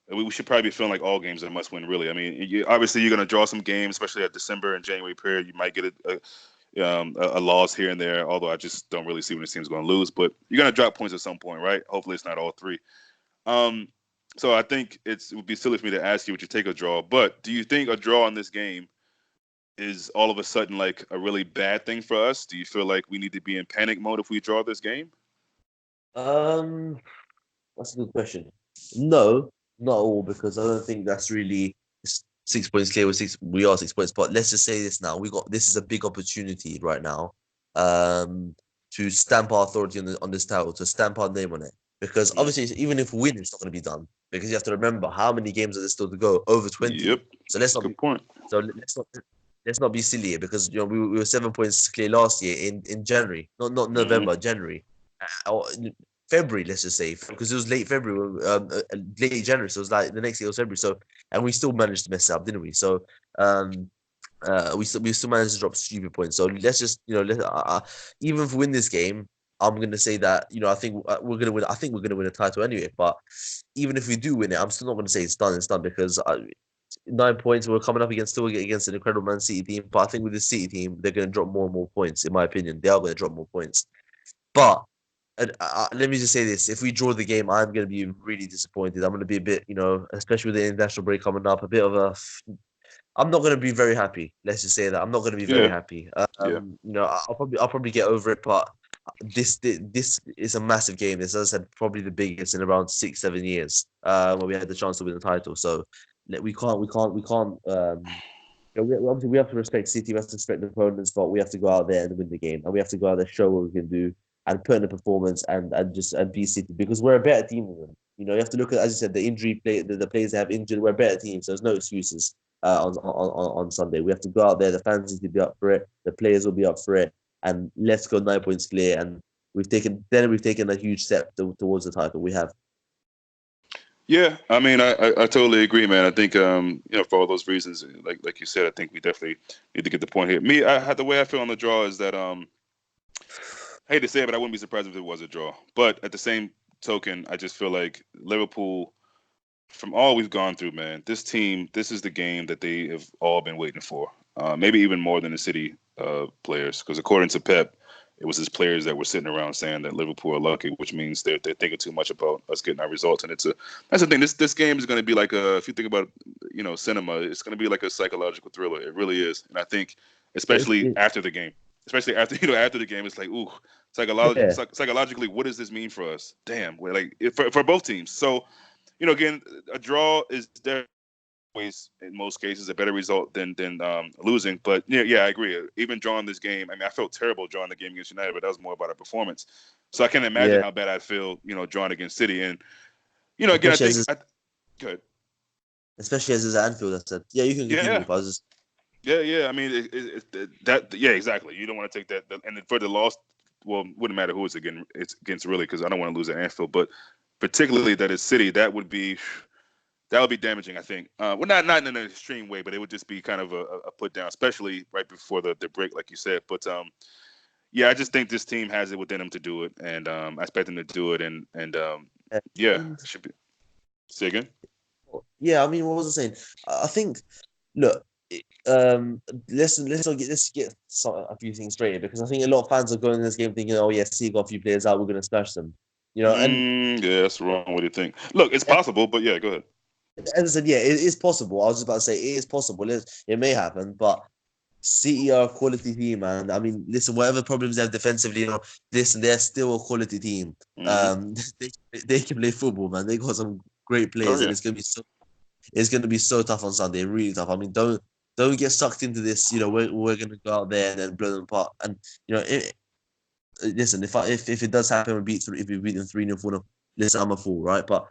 S1: we should probably be feeling like all games are must-win. Really, I mean, obviously you're going to draw some games, especially at December and January period. You might get a loss here and there, although I just don't really see when the team's going to lose. But you're going to drop points at some point, right? Hopefully, it's not all three. Um, so I think it would be silly for me to ask you would you take a draw, but do you think a draw in this game is all of a sudden like a really bad thing for us? Do you feel like we need to be in panic mode if we draw this game?
S2: Um, that's a good question. No, not all, because I don't think that's really 6 points clear with six. We are 6 points, but let's just say this now. We got this is a big opportunity right now, um, to stamp our authority on this title, to stamp our name on it. Because
S1: Mhm.
S2: obviously, even if we win, it's not going to be done. Because you have to remember how many games are there still to go? Over 20.
S1: Yep.
S2: So let's not be
S1: Good point.
S2: so let's not be silly here, because we were 7 points clear last year in January, not
S1: Hmm.
S2: November, January. Or February, let's just say, because it was late February, late January, so it was like the next year was February. So, and we still managed to mess it up, didn't we? So, um, we still managed to drop stupid points. So let's just even if we win this game, I'm gonna say that I think we're gonna win. I think we're gonna win a title anyway. But even if we do win it, I'm still not gonna say it's done. It's done because 9 points. We're coming up against an incredible Man City team. But I think with the City team, they're gonna drop more and more points. In my opinion, they are gonna drop more points. But let me just say this: if we draw the game, I'm going to be really disappointed. I'm going to be a bit, especially with the international break coming up, a bit of a. I'm not going to be very happy. Let's just say that I'm not going to be very
S1: Yeah.
S2: happy.
S1: Yeah.
S2: I'll probably get over it, but this is a massive game. This, as I said, probably the biggest in around 6-7 years. When we had the chance to win the title, so obviously we have to respect City, we have to respect the opponents, but we have to go out there and win the game, and we have to go out there, show what we can do, and put in a performance, and be City, because we're a better team than them. You have to look at, as you said, the injury play, the players that have injured. We're a better team, so there's no excuses. On Sunday, we have to go out there. The fans need to be up for it. The players will be up for it, and let's go 9 points clear. And we've taken a huge step towards the title. We have.
S1: Yeah, I mean, I totally agree, man. I think, for all those reasons, like you said, I think we definitely need to get the point here. The way I feel on the draw is that, I hate to say it, but I wouldn't be surprised if it was a draw. But at the same token, I just feel like Liverpool, from all we've gone through, man, this team, this is the game that they have all been waiting for. Maybe even more than the City players, because according to Pep, it was his players that were sitting around saying that Liverpool are lucky, which means they're thinking too much about us getting our results. And that's the thing. This game is going to be like if you think about cinema, it's going to be like a psychological thriller. It really is. And I think
S2: It,
S1: especially
S2: it,
S1: after the game, especially after after the game, it's like ooh,
S2: yeah,
S1: psychologically, what does this mean for us? Damn, we're like for both teams. So again, a draw is definitely always, in most cases, a better result than losing. But yeah, I agree. Even drawing this game, I mean, I felt terrible drawing the game against United, but that was more about our performance. So I can imagine
S2: yeah.
S1: how bad I'd feel, drawing against City. And again, I
S2: Especially as
S1: think,
S2: it's,
S1: good.
S2: especially as it's at Anfield. I said, yeah, you can continue,
S1: Yeah,
S2: but I was just
S1: yeah. I mean, yeah, exactly. You don't want to take that, and for the loss, well, wouldn't matter who it's against really, because I don't want to lose at Anfield, but particularly that it's City, that would be damaging, I think. Well, not in an extreme way, but it would just be kind of a put down, especially right before the break, like you said. But yeah, I just think this team has it within them to do it, and I expect them to do it. And
S2: yeah. I
S1: yeah,
S2: mean,
S1: should be. Say again.
S2: yeah. I mean, what was I saying? I think, look, let's get a few things straight here, because I think a lot of fans are going in this game thinking, oh yeah, see, got a few players out, we're going to smash them. And
S1: Yeah, that's the wrong way to think. Look, it's possible, but yeah, go ahead.
S2: as I said, yeah, it is possible. I was just about to say it is possible. It may happen, but City are a quality team, man. I mean, listen, whatever problems they have defensively, listen, they're still a quality team.
S1: Hmm.
S2: They, they can play football, man. They got some great
S1: Oh
S2: players, and
S1: yeah.
S2: it's gonna be so tough on Sunday, really tough. I mean, don't get sucked into this. We're gonna go out there and then blow them apart. And listen, if it does happen, if we beat them 3-0, 4-0, listen, I'm a fool, right? But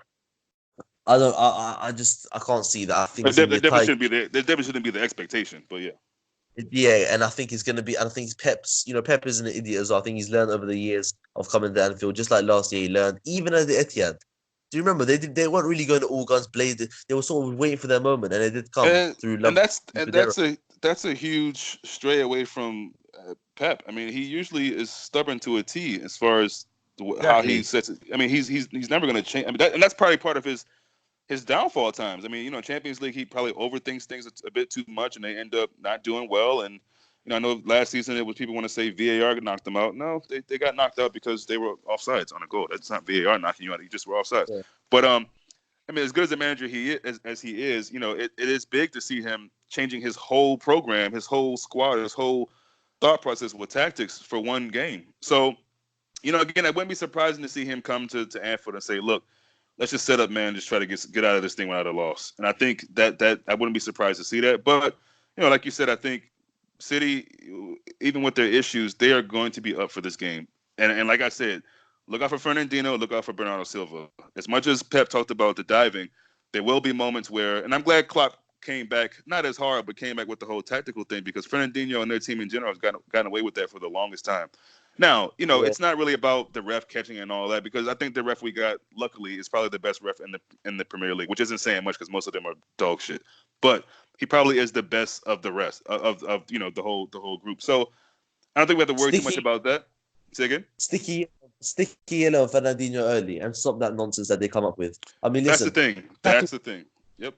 S2: I don't. I can't see that. I think
S1: But
S2: it's gonna be a tight.
S1: there definitely shouldn't be the expectation. But yeah.
S2: Yeah, and I think it's going to be. And I think Pep's. Pep is an idiot as well. I think he's learned over the years of coming to Anfield, just like last year. He learned even at the Etihad. Do you remember they weren't really going to all guns blazing. They were sort of waiting for their moment, and it did come
S1: And
S2: through
S1: and
S2: love.
S1: that's and that's a huge stray away from Pep. I mean, he usually is stubborn to a T as far as how he
S2: Exactly.
S1: sets it. I mean, he's never going to change. I mean, and that's probably part of his downfall at times. I mean, Champions League, he probably overthinks things a bit too much, and they end up not doing well. And I know last season it was people want to say VAR knocked them out. No, they got knocked out because they were offsides on a goal. That's not VAR knocking you out. You just were offsides.
S2: Yeah.
S1: But I mean, as good as a manager as he is, it is big to see him changing his whole program, his whole squad, his whole thought process with tactics for one game. So, again, I wouldn't be surprising to see him come to Anfield and say, "Look, let's just set up, man. Just try to get out of this thing without a loss." And I think that I wouldn't be surprised to see that. But like you said, I think City, even with their issues, they are going to be up for this game. And like I said, look out for Fernandinho, look out for Bernardo Silva. As much as Pep talked about the diving, there will be moments where, and I'm glad Klopp came back, not as hard, but came back with the whole tactical thing because Fernandinho and their team in general has gotten away with that for the longest time. Now,
S2: Yeah.
S1: it's not really about the ref catching and all that because I think the ref we got, luckily, is probably the best ref in the Premier League, which isn't saying much because most of them are dog shit. But he probably is the best of the rest of the whole group. So I don't think we have to worry too much
S2: Sticky,
S1: about that. Say again.
S2: sticky, sticky yellow of Fernandinho early and stop that nonsense that they come up with. I mean,
S1: That's the
S2: listen,
S1: thing.
S2: that's
S1: That's the thing. Yep.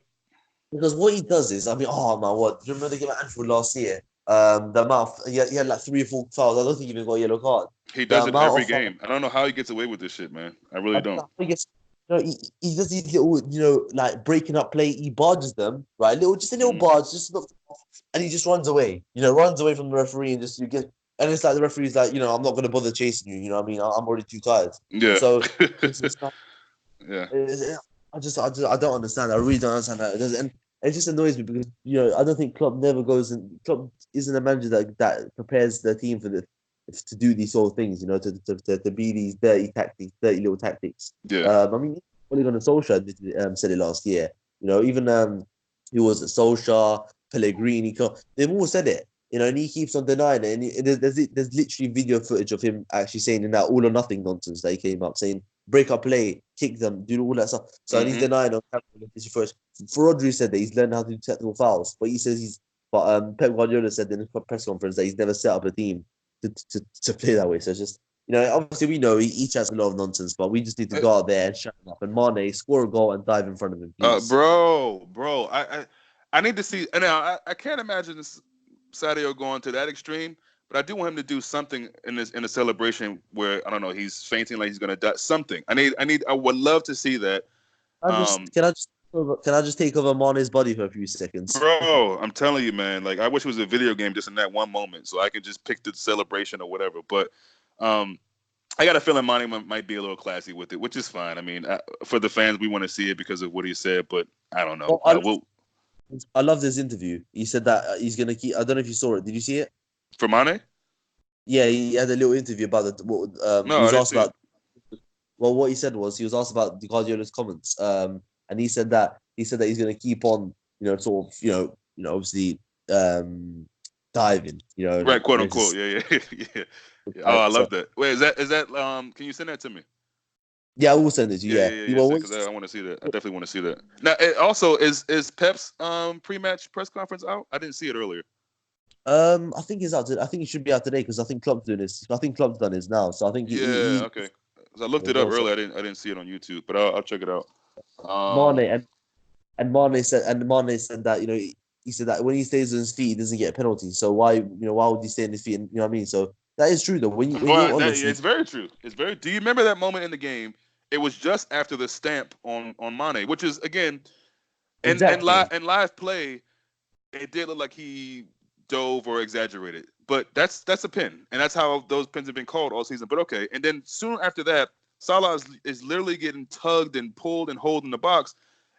S2: because what he does is, I mean, oh my word, do you remember the game at Anfield last year? The amount he had like 3 or 4 fouls. I don't think he even got a yellow card.
S1: He
S2: The
S1: does it
S2: amount
S1: every
S2: of fouls,
S1: game. I don't know how he gets away with this shit, man. I
S2: I
S1: really
S2: don't
S1: don't.
S2: know how he gets. He does these little, like breaking up play. He barges them, right? Just a little
S1: Mm.
S2: barge, just enough, and he just runs away. Runs away from the referee and just you get. And it's like the referee's like, I'm not going to bother chasing you. You know what I mean? I'm already too tired.
S1: Yeah.
S2: So it's just not.
S1: Yeah.
S2: I don't understand. I really don't understand that. And it just annoys me because I don't think Klopp never goes and Klopp isn't a manager that prepares the team for to do these sort of things. To be these dirty tactics, dirty little tactics.
S1: Yeah.
S2: I mean, Ole Gunnar Solskjaer said it last year. Even he was at Solskjaer, Pellegrini. They've all said it. And he keeps on denying it. And there's literally video footage of him actually saying in that all or nothing nonsense that he came up saying break up play, kick them, do all that stuff. So and he's
S1: Hmm.
S2: denying on camera first. Rodri said that he's learned how to do technical fouls, but he says but Pep Guardiola said in a press conference that he's never set up a team to play that way. So it's just obviously we know he each has a lot of nonsense, but we just need to go out there and shut him up. And Mane score a goal and dive in front of him, please.
S1: Bro, I need to see. And now I can't imagine Sadio going to that extreme, but I do want him to do something in a celebration where I don't know he's fainting like he's gonna die. Something. I would love to see that.
S2: I just
S1: Um,
S2: can I just take over Mane's body for a few seconds?
S1: Bro, I'm telling you, man. Like I wish it was a video game just in that one moment, so I could just pick the celebration or whatever. But um, I got a feeling Monty might be a little classy with it, which is fine. I mean, for the fans, we want to see it because of what he said, but I don't know.
S2: Well, I love this interview. He said that he's gonna keep. I don't know if you saw it. Did you see it?
S1: For Mane?
S2: Yeah, he had a little interview about the. He
S1: No, I
S2: was
S1: didn't
S2: asked
S1: see it.
S2: about. Well, what he said was he was asked about Guardiola's comments. And he said that he's going to keep on, sort of, obviously, diving,
S1: Right, quote
S2: there's
S1: unquote.
S2: this.
S1: Yeah, yeah, yeah. Oh, I
S2: So
S1: love that. Wait, is that? Can you send that to me?
S2: yeah, I will send it to you.
S1: Yeah,
S2: Yeah,
S1: yeah, yeah,
S2: he
S1: yes,
S2: well,
S1: because I want to see that. I definitely want to see that. Now, also, is Pep's pre-match press conference out? I didn't see it earlier.
S2: I think he's out. I think he should be out today because I think Klopp's doing this. I think Klopp's done his now. So I think
S1: Yeah,
S2: he
S1: okay. 'Cause I looked it
S2: as
S1: up
S2: well. So
S1: earlier. I didn't see it on YouTube, but I'll check it out.
S2: Mane
S1: Um,
S2: Mane said that he said that when he stays on his feet, he doesn't get a penalty. So why would he stay on his feet? And, you know what I mean? So that is true though. When
S1: well,
S2: you're on your feet,
S1: it's very true. It's very. Do you remember that moment in the game? It was just after the stamp on Mane, which is again
S2: exactly.
S1: in live play, it did look like he dove or exaggerated, but that's a pin, and that's how those pins have been called all season. But okay, and then soon after that, Salah is literally getting tugged and pulled and holding the box,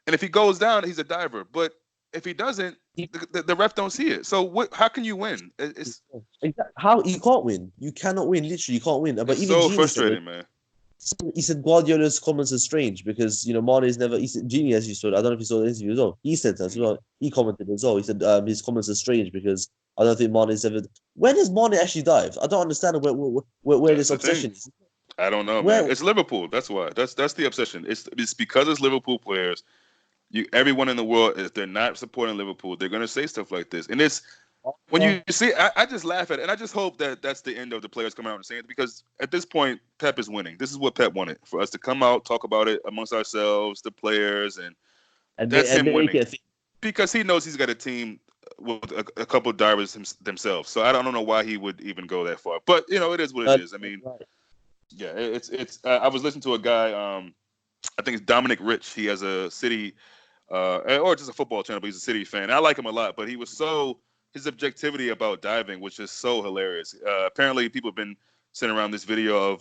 S1: and if he goes down, he's a diver. But if he doesn't, the ref don't see it. So what? How can you win?
S2: How you can't win? You cannot win. Literally, you can't win. But
S1: It's
S2: even
S1: so
S2: Genie said
S1: frustrating, man.
S2: he said Guardiola's comments are strange because Mane is never. He said Genie, as you saw, I don't know if you saw the interview as well. He said that as
S1: Mm.
S2: well. He commented as well. He said his comments are strange because I don't think Mane's ever. Where does Mane actually dive? I don't understand where
S1: That's
S2: this
S1: the thing.
S2: obsession is.
S1: I don't know, man.
S2: Where
S1: It's Liverpool. That's why. That's the obsession. It's because it's Liverpool players. Everyone in the world, if they're not supporting Liverpool, they're gonna say stuff like this. And it's when you see, I just laugh at it, and I just hope that that's the end of the players coming out and saying it because at this point, Pep is winning. This is what Pep wanted for us to come out, talk about it amongst ourselves, the players, and that's
S2: and
S1: him
S2: make
S1: winning
S2: it a thing.
S1: because he knows he's got a team with a couple of divers themselves. So I don't know why he would even go that far, but it is what it is. I mean,
S2: Right.
S1: yeah, it's. I was listening to a guy. I think it's Dominic Rich. He has a City or just a football channel, but he's a City fan. I like him a lot, but he was so his objectivity about diving was just so hilarious. Apparently, people have been sending around this video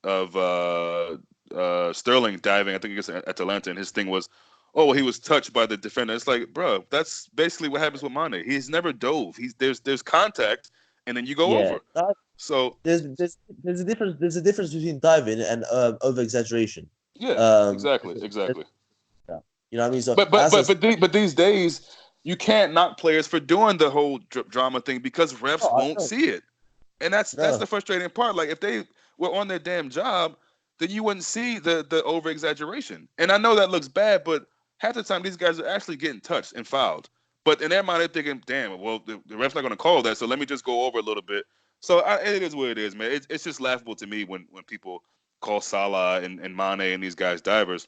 S1: of Sterling diving. I think against Atalanta, and his thing was, oh, well, he was touched by the defender. It's like, bro, that's basically what happens with Mane. He's never dove. There's contact, and then you go
S2: Yeah,
S1: over. So
S2: there's a difference. There's a difference between diving and over exaggeration.
S1: yeah, exactly,
S2: Because
S1: exactly.
S2: yeah, you know what I mean. So
S1: But but
S2: as I
S1: but
S2: said,
S1: but these days you can't knock players for doing the whole drama thing because refs
S2: no, I
S1: won't
S2: don't.
S1: see it, and that's
S2: No,
S1: the frustrating part. Like if they were on their damn job, then you wouldn't see the over exaggeration. And I know that looks bad, but half the time these guys are actually getting touched and fouled. But in their mind, they're thinking, "Damn, well, the ref's not going to call that, so let me just go over a little bit." So it is what it is, man. It's just laughable to me when people call Salah and Mane and these guys divers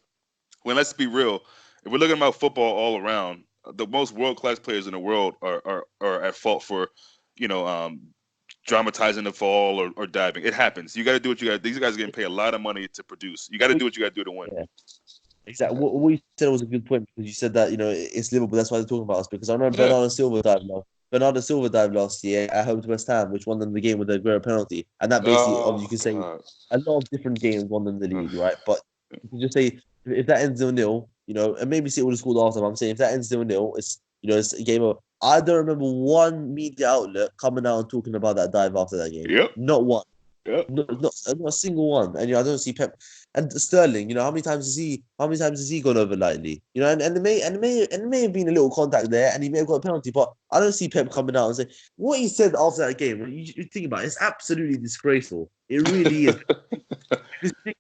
S1: when let's be real, if we're looking about football all around, the most world class players in the world are at fault for, you know, dramatizing the fall or diving. It happens. You got to do what you got. These guys are getting paid a lot of money to produce. You got to
S2: we,
S1: do what you got to do to win.
S2: yeah. Exactly. What you said was a good point because you said that it's Liverpool. That's why they're talking about us because I remember
S1: Yeah.
S2: Bernardo Silva dived last year at home to West Ham, which won them the game with a Aguero penalty, and that basically,
S1: Oh
S2: you can say
S1: God.
S2: a lot of different games won them the league, right? But you can just say if that ends 0-0, and maybe City would have scored after. But I'm saying if that ends 0-0, it's a game of. I don't remember one media outlet coming out and talking about that dive after that game.
S1: Yep.
S2: Not one.
S1: Yep.
S2: Not a single one. And I don't see Pep and Sterling. How many times has he gone over lightly? And there may have been a little contact there, and he may have got a penalty. But I don't see Pep coming out and say what he said after that game. You think about it, it's absolutely disgraceful. It really is. Because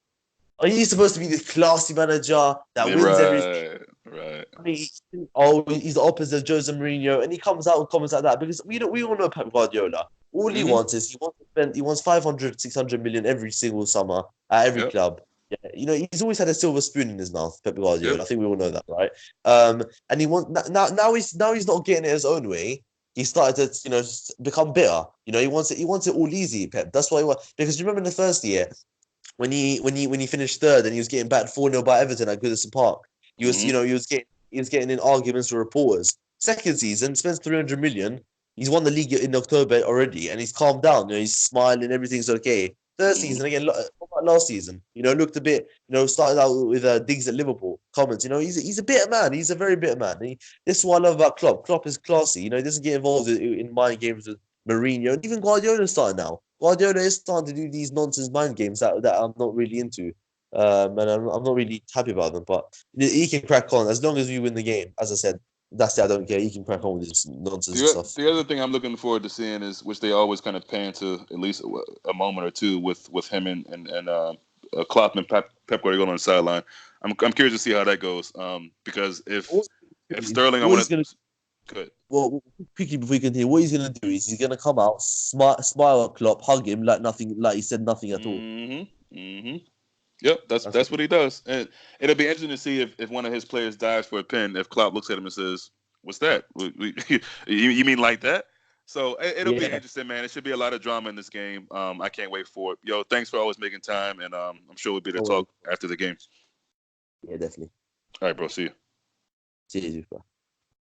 S2: are you supposed to be this classy manager that wins everything?
S1: Right. Right.
S2: I mean, he's the opposite of Jose Mourinho, and he comes out with comments like that because we all know Pep Guardiola. All he
S1: Mm-hmm.
S2: wants is he wants 500, 600 million every single summer at every
S1: Yep.
S2: club. Yeah, he's always had a silver spoon in his mouth, Pep
S1: Yep.
S2: Guardiola. I think we all know that, right? And he wants now he's not getting it his own way. He started to just become bitter. He wants it all easy, Pep. That's why because you remember in the first year when he finished third and he was getting battered 4-0 by Everton at Goodison Park. He was
S1: Mm-hmm.
S2: you know he was getting in arguments with reporters. Second season, spends 300 million. He's won the league in October already, and he's calmed down. He's smiling, everything's okay. Third
S1: Mm-hmm.
S2: season again, what about last season? Looked a bit. Started out with digs at Liverpool comments. He's a bitter man. He's a very bitter man. This is what I love about Klopp. Klopp is classy. He doesn't get involved in mind games with Mourinho, and even Guardiola's starting now. Guardiola is starting to do these nonsense mind games that I'm not really into, and I'm not really happy about them. But he can crack on as long as we win the game. As I said, that's it. I don't care. He can crack on with this nonsense stuff.
S1: The other thing I'm looking forward to seeing is which they always kind of pan to at least a moment or two with him and Klopp and Pep Guardiola on the sideline. I'm curious to see how that goes. Because if Sterling, I
S2: What he's
S1: want
S2: gonna
S1: to good.
S2: well quickly before we continue, what he's gonna do is he's gonna come out, smile at Klopp, hug him like nothing, like he said nothing at all.
S1: Mm-hmm. Mm-hmm. Yep,
S2: That's
S1: that's
S2: what.
S1: what he does, and it'll be interesting to see if one of his players dives for a pin. If Klopp looks at him and says, "What's that? You mean like that?" So it'll be
S2: Yeah,
S1: interesting, man. It should be a lot of drama in this game. I can't wait for it. Yo, thanks for always making time, and I'm sure we'll be able
S2: no
S1: to
S2: worries.
S1: talk after the game.
S2: Yeah, definitely.
S1: All right, bro. See you.
S2: Cheers, bro.